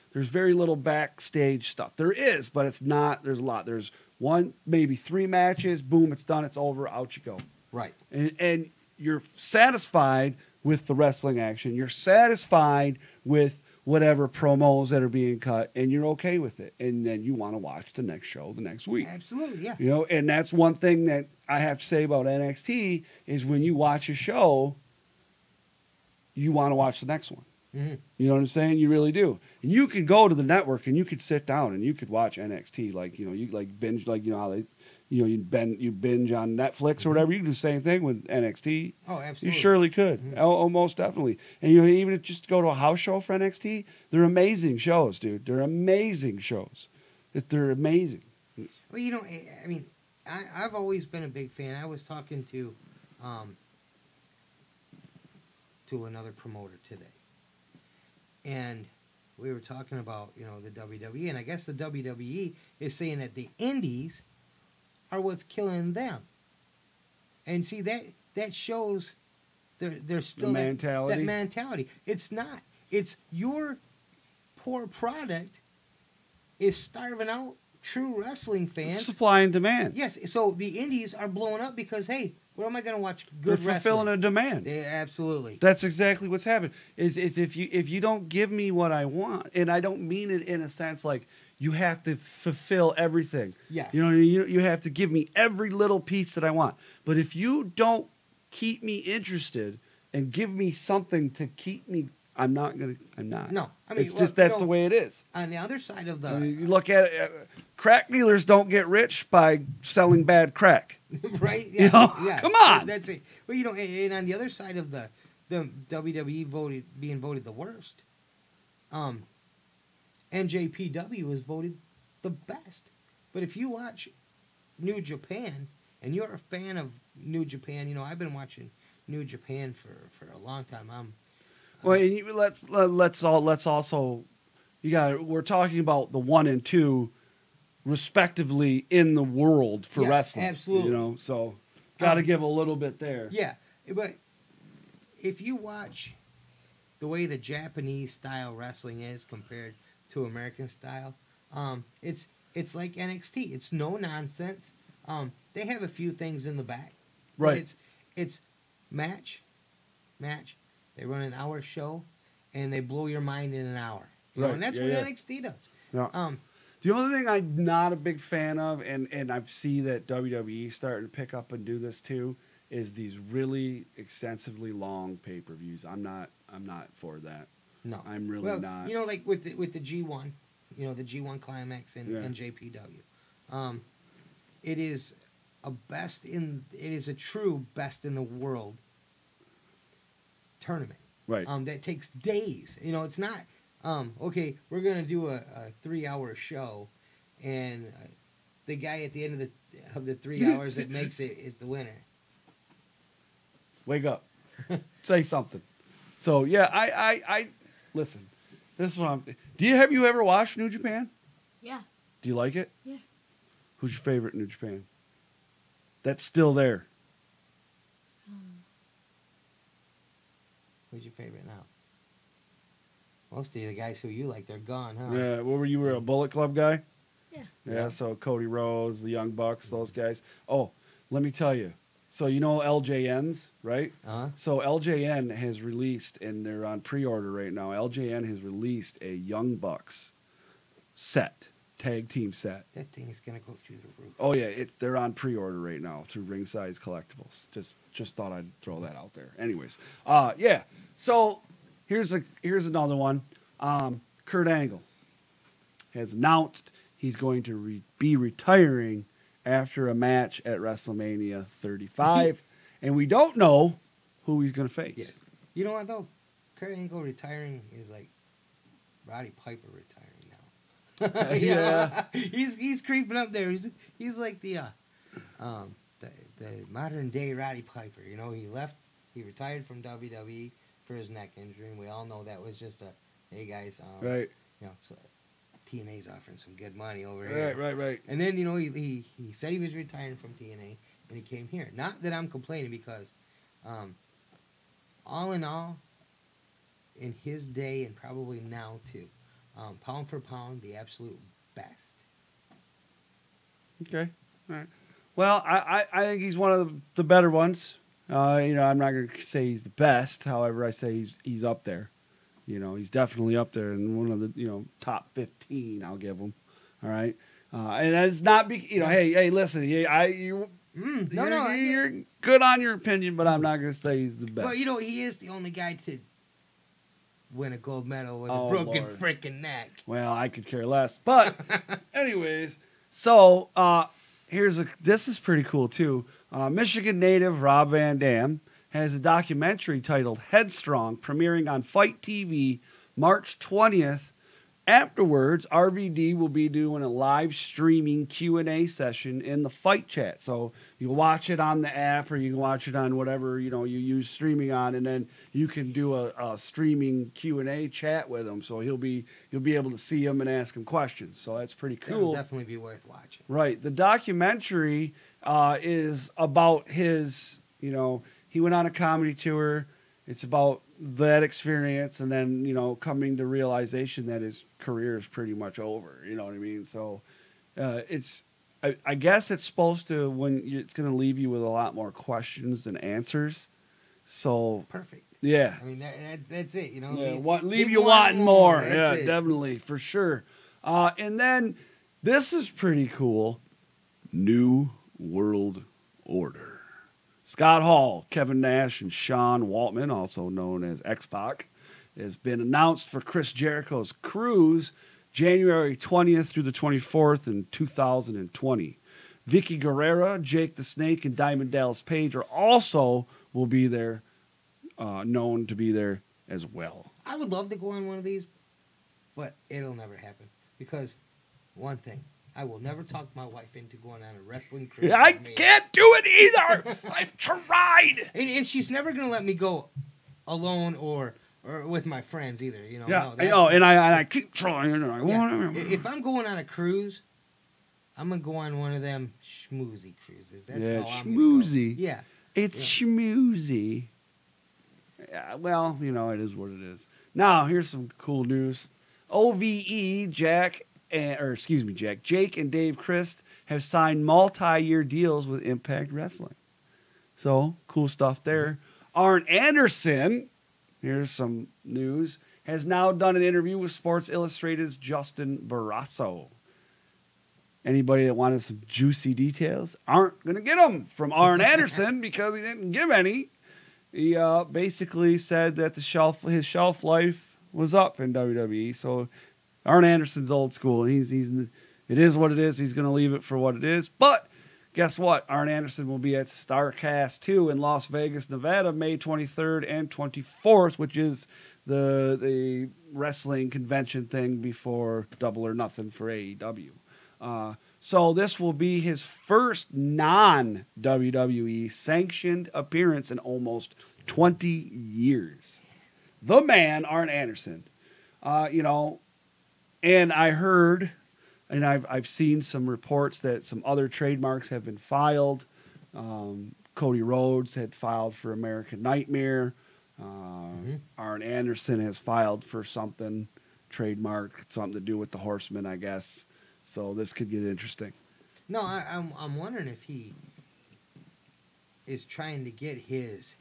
S2: backstage stuff. There is, but it's not, there's a lot. There's one, maybe 3 matches, boom, it's done, it's over, out you go.
S6: Right.
S2: And you're satisfied with the wrestling action. You're satisfied with whatever promos that are being cut, and you're okay with it. And then you want to watch the next show the next week.
S6: Absolutely, yeah.
S2: And that's one thing that I have to say about NXT is when you watch a show, you want to watch the next one.
S6: Mhm.
S2: You know what I'm saying? You really do. And you could go to the network and you could sit down and you could watch NXT like, you like binge, like, how they, you binge on Netflix or whatever. You can do the same thing with NXT.
S6: Oh,
S2: You
S6: absolutely.
S2: surely could. Oh, most definitely. And even if just go to a house show for NXT, they're amazing shows, dude. They're amazing shows. They're amazing.
S6: Well, I mean, I've always been a big fan. I was talking to another promoter today, and we were talking about the WWE, and I guess the WWE is saying that the indies are what's killing them. And see that shows there's still
S2: The mentality.
S6: that mentality. It's not. It's your poor product is starving out true wrestling fans.
S2: Supply and demand.
S6: Yes, so the indies are blowing up because, hey, where am I going to watch
S2: They're
S6: good
S2: fulfilling
S6: wrestling?
S2: a demand.
S6: Absolutely.
S2: That's exactly what's happened. Is if you don't give me what I want, and I don't mean it in a sense like you have to fulfill everything.
S6: Yes.
S2: You have to give me every little piece that I want. But if you don't keep me interested and give me something to keep me, I'm not.
S6: No, I mean,
S2: it's just that's the way it is.
S6: On the other side of the...
S2: I mean, you look at it, crack dealers don't get rich by selling bad crack.
S6: right?
S2: You know? Come on.
S6: That's it. Well, and on the other side of the WWE being voted the worst, NJPW was voted the best. But if you watch New Japan, and you're a fan of New Japan, I've been watching New Japan for a long time.
S2: Well, and let's also, we're talking about the 1 and 2 respectively in the world for
S6: Yes,
S2: wrestling.
S6: absolutely.
S2: So got to give a little bit there.
S6: Yeah, but if you watch the way the Japanese style wrestling is compared to American style, it's like NXT. It's no nonsense. They have a few things in the back.
S2: Right.
S6: It's match. They run an hour show, and they blow your mind in an hour.
S2: Right.
S6: And that's
S2: Yeah,
S6: what
S2: yeah.
S6: NXT does.
S2: Yeah. The only thing I'm not a big fan of, and I see that WWE starting to pick up and do this too, is these really extensively long pay-per-views. I'm not for that.
S6: No,
S2: I'm really not.
S6: Like with the G1, the G1 Climax and JPW, it is a true best in the world tournament.
S2: Right.
S6: That takes days. It's not okay, we're gonna do a 3-hour show, and the guy at the end of the 3 hours that makes it is the winner.
S2: Wake up. Say something. So yeah, I listen. This is what I'm. Have you ever watched New Japan?
S5: Yeah.
S2: Do you like it?
S5: Yeah.
S2: Who's your favorite New Japan? That's still there.
S6: Who's your favorite now? Most of the guys who you like, they're gone, huh?
S2: Yeah. What were you? Were a Bullet Club guy?
S5: Yeah.
S2: Yeah. So Cody Rhodes, the Young Bucks, those guys. Oh, let me tell you. So LJNs, right?
S6: Uh-huh.
S2: So LJN has released, and they're on pre-order right now. LJN has released a Young Bucks tag team set.
S6: That thing is gonna go through the roof.
S2: Oh yeah, they're on pre-order right now through Ringside Collectibles. Just thought I'd throw that out there. Anyways, yeah. So here's another one. Kurt Angle has announced he's going to be retiring after a match at WrestleMania 35, and we don't know who he's going to face.
S6: Yes. You know what though? Kurt Angle retiring is like Roddy Piper retiring now.
S2: Yeah.
S6: He's creeping up there. He's like the modern day Roddy Piper. He retired from WWE for his neck injury, and we all know that was just hey guys,
S2: Right.
S6: So TNA's offering some good money over here.
S2: Right.
S6: And then he said he was retiring from TNA, and he came here. Not that I'm complaining, because all in all, in his day and probably now too, pound for pound, the absolute best.
S2: Okay. All right. Well, I think he's one of the better ones. I'm not going to say he's the best. However, I say he's up there. He's definitely up there in one of the top 15. I'll give him. All right. And it's not hey, listen, you're good on your opinion, but I'm not going to say he's the best.
S6: Well, he is the only guy to win a gold medal with
S2: Oh,
S6: a broken
S2: Lord.
S6: freaking neck.
S2: Well, I could care less. But anyways, so this is pretty cool too. Michigan native Rob Van Dam has a documentary titled Headstrong premiering on Fight TV March 20th. Afterwards, RVD will be doing a live streaming Q&A session in the Fight Chat. So you can watch it on the app or you can watch it on whatever, you use streaming on, and then you can do a streaming Q&A chat with him. So you'll be able to see him and ask him questions. So that's pretty cool.
S6: That'll definitely be worth watching.
S2: Right. The documentary is about his, he went on a comedy tour. It's about that experience and then, coming to realization that his career is pretty much over. You know what I mean? So I guess it's supposed to, it's going to leave you with a lot more questions than answers. So
S6: Perfect.
S2: yeah.
S6: I mean, that's it,
S2: Yeah,
S6: Leave
S2: leave you wanting more.
S6: That's
S2: Yeah,
S6: it.
S2: definitely, for sure. And then this is pretty cool. New World Order. Scott Hall, Kevin Nash, and Sean Waltman, also known as X-Pac, has been announced for Chris Jericho's cruise January 20th through the 24th in 2020. Vicky Guerrera, Jake the Snake, and Diamond Dallas Page will be there, known to be there as well.
S6: I would love to go on one of these, but it'll never happen. Because, one thing, I will never talk my wife into going on a wrestling cruise.
S2: I
S6: with me.
S2: can't do it either. I've tried.
S6: And she's never going to let me go alone or with my friends either.
S2: Yeah,
S6: No,
S2: I know, and I keep trying, and I want to.
S6: If I'm going on a cruise, I'm going to go on one of them schmoozy cruises. That's how I'm gonna
S2: schmoozy.
S6: go. Yeah.
S2: It's schmoozy. Yeah, well, it is what it is. Now, here's some cool news. OVE, Jake and Dave Christ have signed multi-year deals with Impact Wrestling. So, cool stuff there. Arn Anderson, here's some news, has now done an interview with Sports Illustrated's Justin Barrasso. Anybody that wanted some juicy details aren't going to get them from Arn Anderson because he didn't give any. He basically said that his shelf life was up in WWE. So Arn Anderson's old school. It is what it is. He's going to leave it for what it is. But guess what? Arn Anderson will be at StarCast 2 in Las Vegas, Nevada, May 23rd and 24th, which is the wrestling convention thing before Double or Nothing for AEW. So this will be his first non-WWE sanctioned appearance in almost 20 years. The man, Arn Anderson. And I heard, and I've seen some reports that some other trademarks have been filed. Cody Rhodes had filed for American Nightmare. Arn Anderson has filed for something, trademark, something to do with the Horsemen, I guess. So this could get interesting.
S6: No, I'm wondering if he is trying to get his,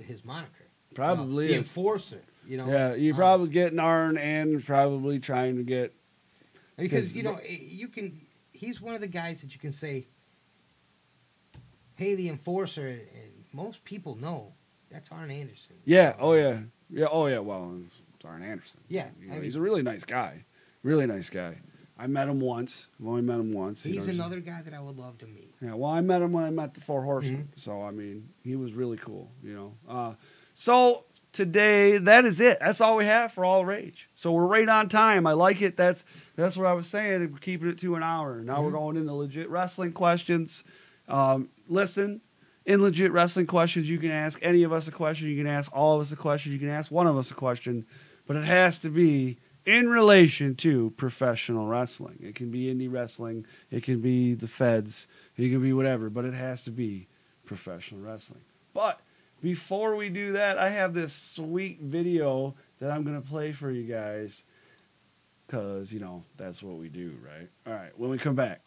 S6: his moniker.
S2: Probably
S6: the
S2: is.
S6: Enforcer.
S2: Yeah, you're probably getting Arn and probably trying to get.
S6: Because you can. He's one of the guys that you can say, "Hey, the Enforcer," and most people know that's Arn Anderson.
S2: Yeah. Oh yeah. Yeah. Oh yeah. Well, it's Arn Anderson.
S6: Yeah.
S2: He's a really nice guy. Really nice guy. I met him once. I've only met him once.
S6: He's another guy that I would love to meet.
S2: Yeah. Well, I met him when I met the Four Horsemen. So I mean, he was really cool. So today, that is it. That's all we have for All Rage. So we're right on time. I like it. That's what I was saying. We're keeping it to an hour. Now we're going into legit wrestling questions. Listen, in legit wrestling questions, you can ask any of us a question. You can ask all of us a question. You can ask one of us a question. But it has to be in relation to professional wrestling. It can be indie wrestling. It can be the feds. It can be whatever. But it has to be professional wrestling. But before we do that, I have this sweet video that I'm going to play for you guys because, that's what we do, right? All right, when we come back.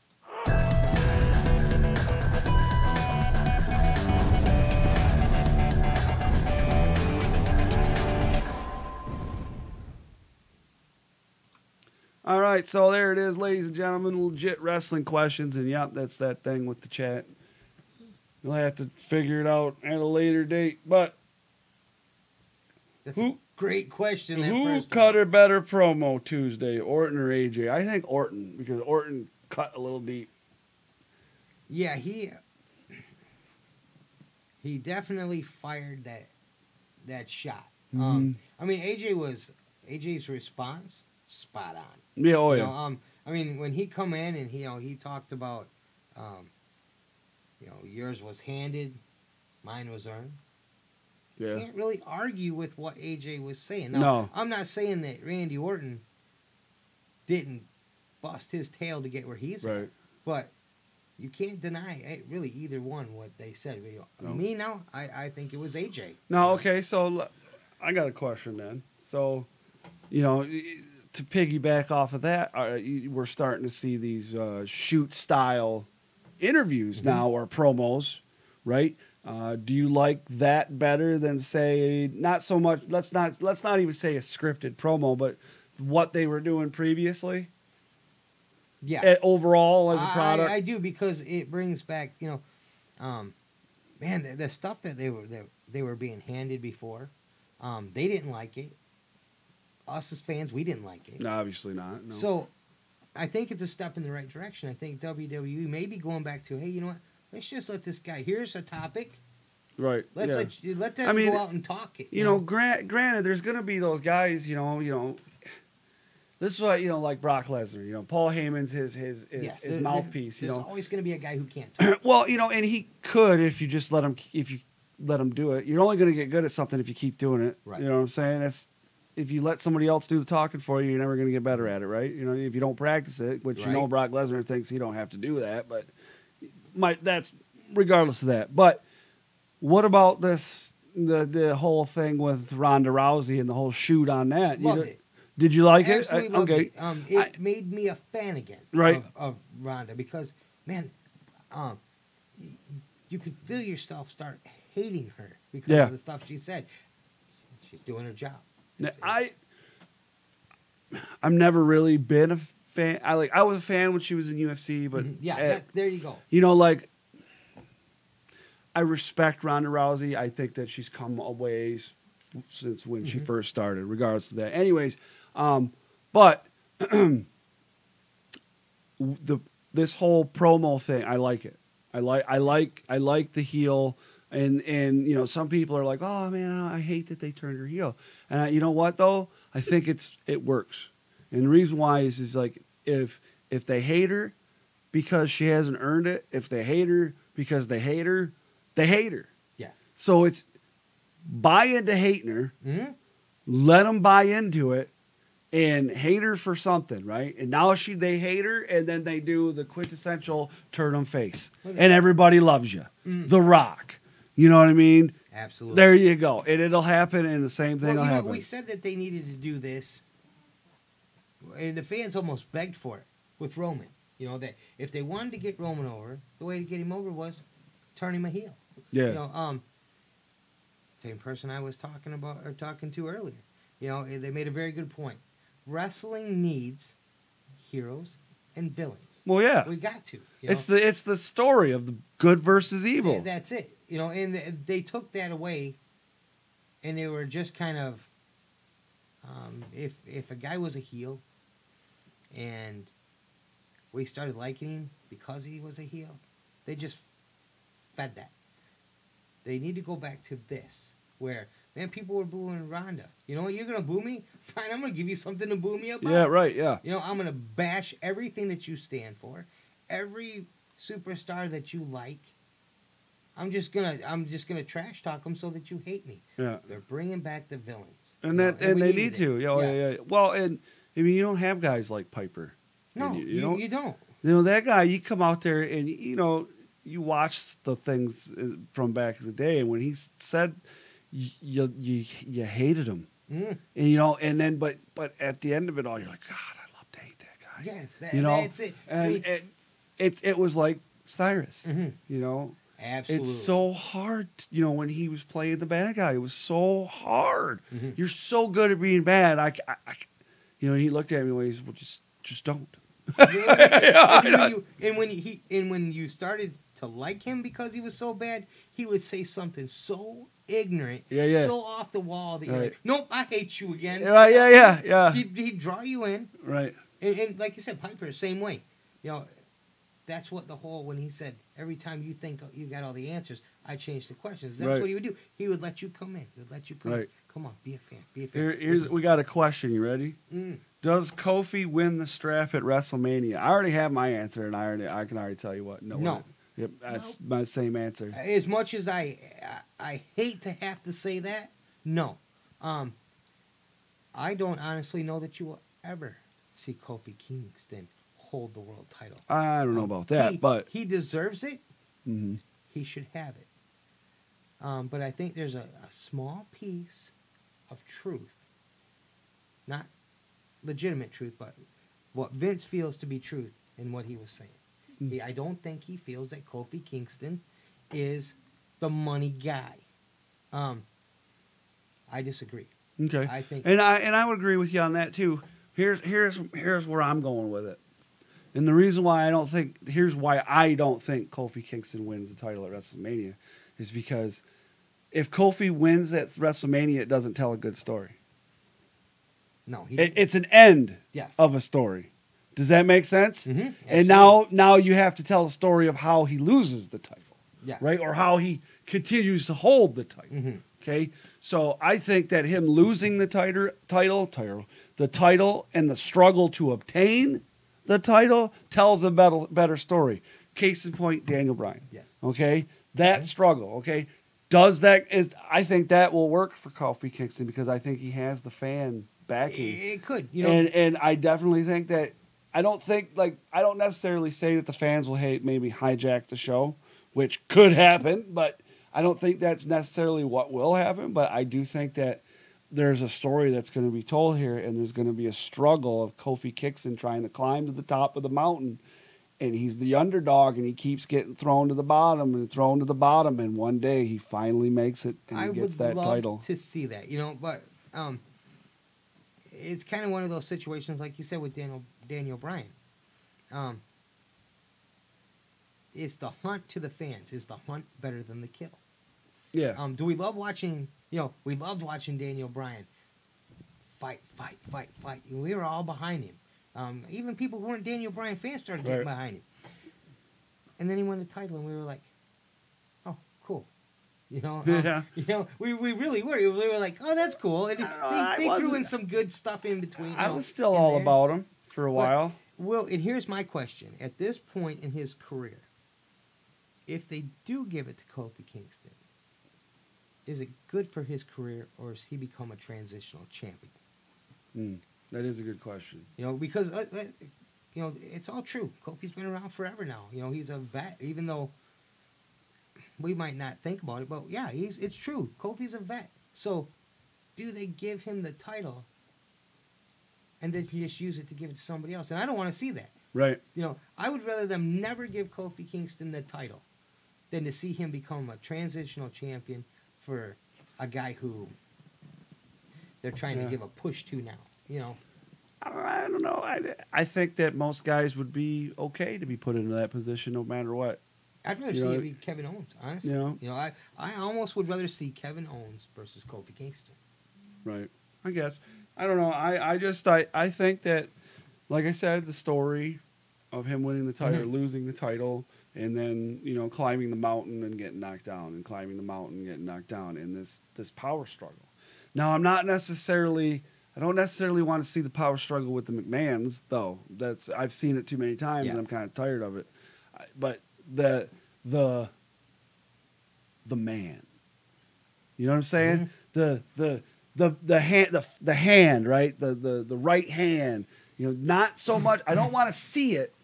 S2: All right, so there it is, ladies and gentlemen, legit wrestling questions. And, yep, that's that thing with the chat. You'll have to figure it out at a later date. But
S6: great question. That
S2: Who
S6: first
S2: cut a better promo Tuesday, Orton or AJ? I think Orton, because Orton cut a little deep.
S6: Yeah, he definitely fired that shot.
S2: Mhm.
S6: I mean, AJ's response spot on.
S2: Yeah, oh
S6: You
S2: yeah.
S6: know, I mean, when he come in and he talked about, yours was handed, mine was earned.
S2: Yeah.
S6: Can't really argue with what AJ was saying.
S2: No.
S6: I'm not saying that Randy Orton didn't bust his tail to get where he's at,
S2: Right.
S6: but you can't deny really either one what they said.
S2: No.
S6: Me now, I think it was AJ.
S2: No, okay, so I got a question then. So, to piggyback off of that, we're starting to see these shoot style interviews now or promos, right? Do you like that better than say not so much? Let's not even say a scripted promo, but what they were doing previously.
S6: Yeah,
S2: Overall as a product,
S6: I do, because it brings back man, the stuff that they were being handed before. They didn't like it. Us as fans, we didn't like it.
S2: No, obviously not. No.
S6: So, I think it's a step in the right direction. I think WWE may be going back to, hey, you know what? Let's just let this guy. Here's a topic.
S2: Right.
S6: Let's
S2: yeah.
S6: let them go out and talk it. You know?
S2: Granted, there's gonna be those guys. This is what like Brock Lesnar. Paul Heyman's his mouthpiece.
S6: There's always going to be a guy who can't talk.
S2: Well, and he could if you just let him. If you let him do it, you're only going to get good at something if you keep doing it.
S6: Right.
S2: You know what I'm saying? That's if you let somebody else do the talking for you, you're never going to get better at it, right? If you don't practice it, which
S6: Right.
S2: Brock Lesnar thinks he don't have to do that, but that's regardless of that. But what about this? The whole thing with Ronda Rousey and the whole shoot on that.
S6: Loved it.
S2: Did you like
S6: Absolutely
S2: it?
S6: loved
S2: Okay.
S6: it. It made me a fan again.
S2: Right.
S6: Of Ronda, because man, you could feel yourself start hating her because
S2: Yeah.
S6: of the stuff she said. She's doing her job.
S2: Now, I've never really been a fan. I was a fan when she was in UFC, but
S6: there you go.
S2: I respect Ronda Rousey. I think that she's come a ways since when she first started, regardless of that. Anyways, but this whole promo thing, I like it. I like the heel, and some people are like, oh man, I hate that they turned her heel. And you know what though? I think it works. And the reason why is like if they hate her because she hasn't earned it, if they hate her because they hate her, they hate her.
S6: Yes.
S2: So it's buy into hating her,
S6: Mm-hmm.
S2: let them buy into it, and hate her for something, right? And now they hate her, and then they do the quintessential turn 'em face, and everybody loves you. The Rock, you know what I mean?
S6: Absolutely.
S2: There you go, and it'll happen, and the same thing will happen.
S6: We said that they needed to do this, and the fans almost begged for it with Roman. That if they wanted to get Roman over, the way to get him over was turn him a heel.
S2: Yeah.
S6: Same person I was talking to earlier. They made a very good point. Wrestling needs heroes and villains.
S2: Well, yeah.
S6: We got to.
S2: It's the story of the good versus evil.
S6: That's it. And they took that away, and they were just kind of, if a guy was a heel, and we started liking him because he was a heel, they just fed that. They need to go back to this, where, man, people were booing Ronda. You know what? You're going to boo me? Fine, I'm going to give you something to boo me about.
S2: Yeah, right, yeah.
S6: I'm going to bash everything that you stand for, every superstar that you like. I'm just gonna trash talk them so that you hate me.
S2: Yeah.
S6: They're bringing back the villains.
S2: And they need to. Yeah. Well, and I mean, you don't have guys like Piper.
S6: No, you don't.
S2: That guy, you come out there and you watch the things from back in the day, and when he said you hated him, and but at the end of it all, you're like, God, I love to hate that guy.
S6: Yes,
S2: that's
S6: it.
S2: And it was like Cyrus,
S6: Absolutely.
S2: It's so hard, when he was playing the bad guy. It was so hard. You're so good at being bad. I he looked at me and he said, well, just don't.
S6: You know what I'm saying?
S2: Yeah,
S6: and when you started to like him because he was so bad, he would say something so ignorant, so off the wall that you're like, nope, I hate you again.
S2: Right, yeah.
S6: He'd draw you in.
S2: Right.
S6: And like you said, Piper, same way. You know, that's what the whole, when he said, every time you think you got all the answers, I change the questions. That's what he would do. He would let you come in. He would let you come in. Come on, be a fan. Be a fan.
S2: We got a question. You ready? Does Kofi win the strap at WrestleMania? I already have my answer, and I can already tell you what. No. Yep, that's my same answer.
S6: As much as I hate to have to say that, no. I don't honestly know that you will ever see Kofi Kingston hold the world title.
S2: I don't know about that, but
S6: he deserves it. He should have it. But I think there's a small piece of truth, not legitimate truth, but what Vince feels to be truth in what he was saying. I don't think he feels that Kofi Kingston is the money guy. I disagree.
S2: Okay.
S6: I think,
S2: and I would agree with you on that too. Here's where I'm going with it. And the reason why I don't think Kofi Kingston wins the title at WrestleMania is because if Kofi wins at WrestleMania, it doesn't tell a good story.
S6: No,
S2: it's an end of a story. Does that make sense? And now you have to tell a story of how he loses the title, right? Or how he continues to hold the title. Okay, so I think that him losing the title, and the struggle to obtain the title tells a better story. Case in point, Daniel Bryan. Yes. Okay, that struggle. Okay, I think that will work for Kofi Kingston because I think he has the fan backing.
S6: It could,
S2: and I definitely think that. I don't necessarily say that the fans will maybe hijack the show, which could happen, but I don't think that's necessarily what will happen. But I do think that there's a story that's going to be told here, and there's going to be a struggle of Kofi Kingston trying to climb to the top of the mountain, and he's the underdog, and he keeps getting thrown to the bottom, and one day he finally makes it, and he gets that title.
S6: I would love to see that, but it's kind of one of those situations, like you said with Daniel Bryan. Is the hunt to the fans? Is the hunt better than the kill?
S2: Yeah.
S6: Do we love watching? We loved watching Daniel Bryan fight. We were all behind him. Even people who weren't Daniel Bryan fans started getting behind him. And then he won the title, and we were like, "Oh, cool." We really were. We were like, "Oh, that's cool." And they threw in some good stuff in between.
S2: I was still all about him for a while.
S6: Well, and here's my question: at this point in his career, if they do give it to Kofi Kingston, is it good for his career, or has he become a transitional champion?
S2: That is a good question.
S6: Because it's all true. Kofi's been around forever now. He's a vet, even though we might not think about it, but yeah, it's true. Kofi's a vet. So, do they give him the title, and then you just use it to give it to somebody else? And I don't want to see that.
S2: Right.
S6: I would rather them never give Kofi Kingston the title than to see him become a transitional champion for a guy who they're trying to give a push to now.
S2: I don't know. I think that most guys would be okay to be put into that position no matter what.
S6: I'd rather see it be Kevin Owens, honestly. I almost would rather see Kevin Owens versus Kofi Kingston.
S2: Right. I guess. I don't know. I think that, like I said, the story of him winning the title, losing the title, and then, climbing the mountain and getting knocked down, and climbing the mountain and getting knocked down in this power struggle. Now, I don't necessarily want to see the power struggle with the McMahons, though. I've seen it too many times, and I'm kind of tired of it. But the man, you know what I'm saying? The hand, right? The right hand. Not so much. I don't want to see it.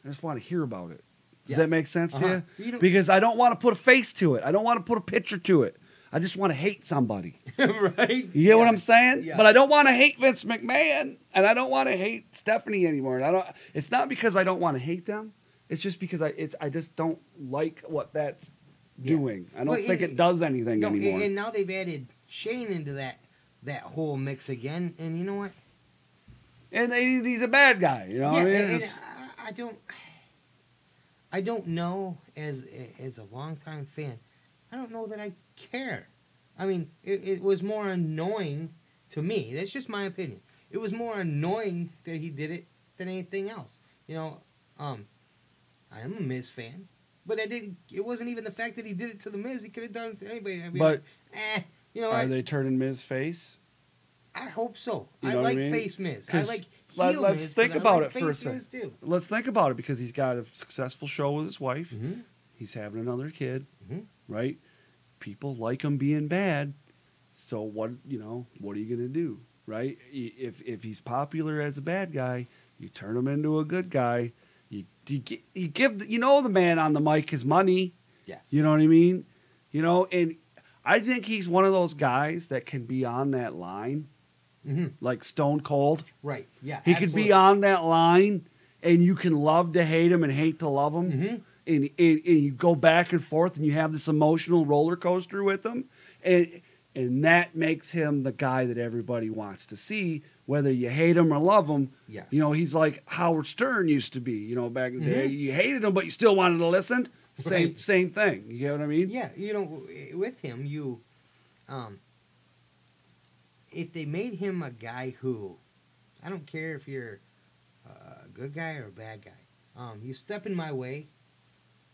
S2: I just want to hear about it. Does that make sense to you? Because I don't want to put a face to it. I don't want to put a picture to it. I just want to hate somebody.
S6: Right?
S2: You get what I'm saying?
S6: Yeah.
S2: But I don't want to hate Vince McMahon, and I don't want to hate Stephanie anymore. And it's not because I don't want to hate them. It's just because I just don't like what that's doing. I don't think it does anything anymore.
S6: And now they've added Shane into that whole mix again. And you know what?
S2: and he's a bad guy. You know,
S6: Yeah,
S2: what I mean?
S6: and
S2: It's-
S6: I don't know, as a longtime fan, I don't know that I care. I mean, it was more annoying to me. That's just my opinion. It was more annoying that he did it than anything else. You know, I am a Miz fan, but it wasn't even the fact that he did it to the Miz. He could have done it to anybody. I mean,
S2: But
S6: you know,
S2: are they turning Miz face?
S6: I hope so.
S2: You
S6: I
S2: know what I
S6: like
S2: mean?
S6: face Miz. I
S2: 'Cause
S6: like heel
S2: let's
S6: Miz,
S2: think
S6: but I
S2: about
S6: like
S2: it for a
S6: face
S2: second.
S6: Miz too.
S2: Let's think about it, because he's got a successful show with his wife.
S6: Mhm.
S2: He's having another kid,
S6: Mhm.
S2: right? People like him being bad. So what are you gonna do, right? If he's popular as a bad guy, you turn him into a good guy. You give the man on the mic his money.
S6: Yes.
S2: You know what I mean? And I think he's one of those guys that can be on that line,
S6: Mhm.
S2: like Stone Cold.
S6: Right. Yeah.
S2: He could be on that line, and you can love to hate him and hate to love him.
S6: Mhm.
S2: And you go back and forth, and you have this emotional roller coaster with him. And that makes him the guy that everybody wants to see, whether you hate him or love him.
S6: Yes.
S2: He's like Howard Stern used to be, back in the day.
S6: Mhm.
S2: You hated him, but you still wanted to listen.
S6: Right.
S2: Same thing. You get what I mean?
S6: Yeah, with him, if they made him a guy who, I don't care if you're a good guy or a bad guy, you step in my way,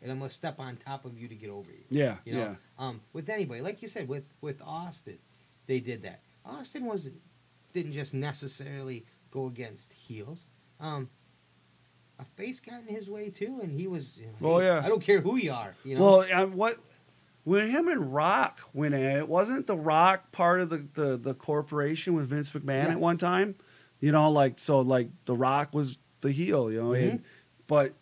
S6: and I'm gonna step on top of you to get over you.
S2: Yeah,
S6: You know, with anybody, like you said, with Austin, they did that. Austin didn't just necessarily go against heels. A face got in his way too, and he was.
S2: Well,
S6: hey,
S2: yeah.
S6: I don't care who you are. You know.
S2: Well, when him and Rock went at it, wasn't the Rock part of the corporation with Vince McMahon
S6: Yes.
S2: at one time? The Rock was the heel,
S6: Mhm.
S2: but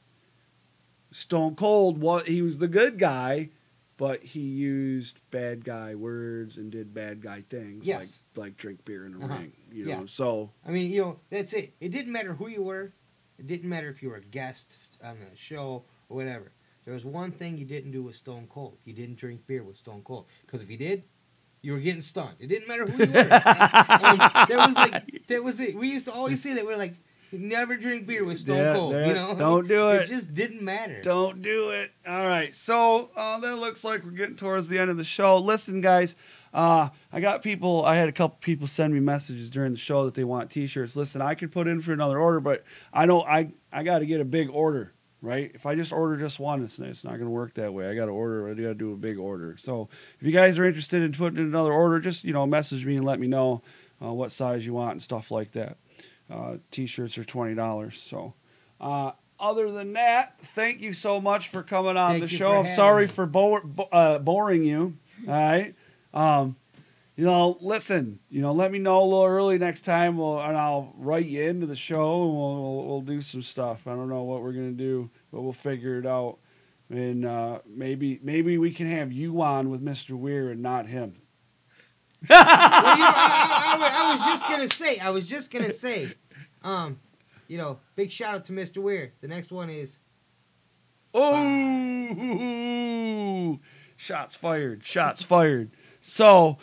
S2: Stone Cold, he was the good guy, but he used bad guy words and did bad guy things,
S6: Yes.
S2: like drink beer in the
S6: Uh-huh.
S2: ring,
S6: Yeah.
S2: So
S6: I mean, that's it. It didn't matter who you were. It didn't matter if you were a guest on a show or whatever. There was one thing you didn't do with Stone Cold. You didn't drink beer with Stone Cold. Because if you did, you were getting stunned. It didn't matter who you were. There was it. We used to always say that. We're like, you never drink beer with Stone Cold.
S2: Don't do it.
S6: It just didn't matter.
S2: Don't do it. All right. So that looks like we're getting towards the end of the show. Listen, guys, I had a couple people send me messages during the show that they want T-shirts. Listen, I could put in for another order, but I got to get a big order, right? If I just order just one, it's not going to work that way. I got to do a big order. So if you guys are interested in putting in another order, just, message me and let me know what size you want and stuff like that. T-shirts are $20. So, other than that, thank you so much for coming on
S6: Thank
S2: the
S6: you
S2: show.
S6: for
S2: I'm
S6: having
S2: sorry
S6: me.
S2: for boring you. All right. Listen, let me know a little early next time, and I'll write you into the show, and we'll do some stuff. I don't know what we're gonna do, but we'll figure it out. And maybe we can have you on with Mr. Weir and not him.
S6: I was just gonna say, big shout out to Mr. Weir. The next one is
S2: Oh, shots fired. So,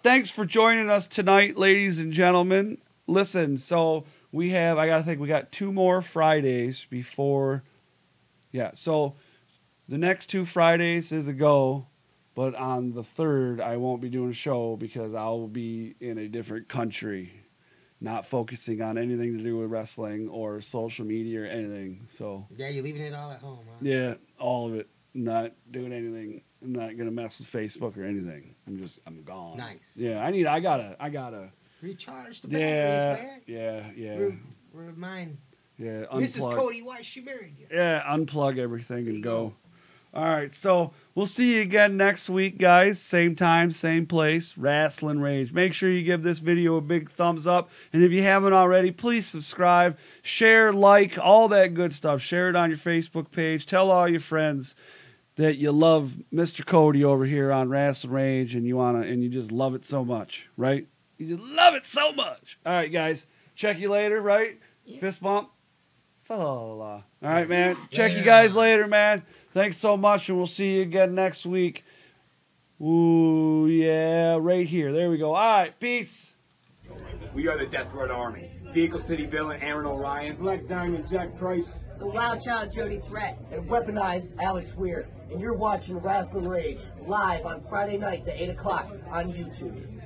S2: thanks for joining us tonight, ladies and gentlemen. Listen, so we got 2 more Fridays before. Yeah, so the next 2 Fridays is a go, but on the 3rd, I won't be doing a show because I'll be in a different country, not focusing on anything to do with wrestling or social media or anything. So,
S6: yeah, you're leaving it all at home, huh?
S2: yeah, all of it. Not doing anything. I'm not gonna mess with Facebook or anything. I'm gone.
S6: Nice.
S2: Yeah, I gotta.
S6: Recharge the batteries,
S2: Yeah,
S6: man.
S2: yeah.
S6: Remind
S2: Yeah,
S6: Mrs.
S2: unplug.
S6: Cody why she married you.
S2: Yeah, unplug everything
S6: There
S2: and
S6: you
S2: go. All right, so we'll see you again next week, guys. Same time, same place. Rasslin Rage. Make sure you give this video a big thumbs up, and if you haven't already, please subscribe, share, like, all that good stuff. Share it on your Facebook page. Tell all your friends that you love Mr. Cody over here on Rasslin Rage, and you just love it so much, right? You just love it so much. All right, guys. Check you later, right?
S5: Yeah.
S2: Fist bump. All right, man. Check you guys later, man. Thanks so much, and we'll see you again next week. Ooh, yeah, right here. There we go. All right, peace.
S7: We are the Death Road Army.
S8: Vehicle City Villain Aaron Orion,
S9: Black Diamond Jack Price,
S10: the Wild Child Jody Threat,
S11: and Weaponized Alex Weir. And you're watching Rasslin Rage live on Friday nights at 8 o'clock on YouTube.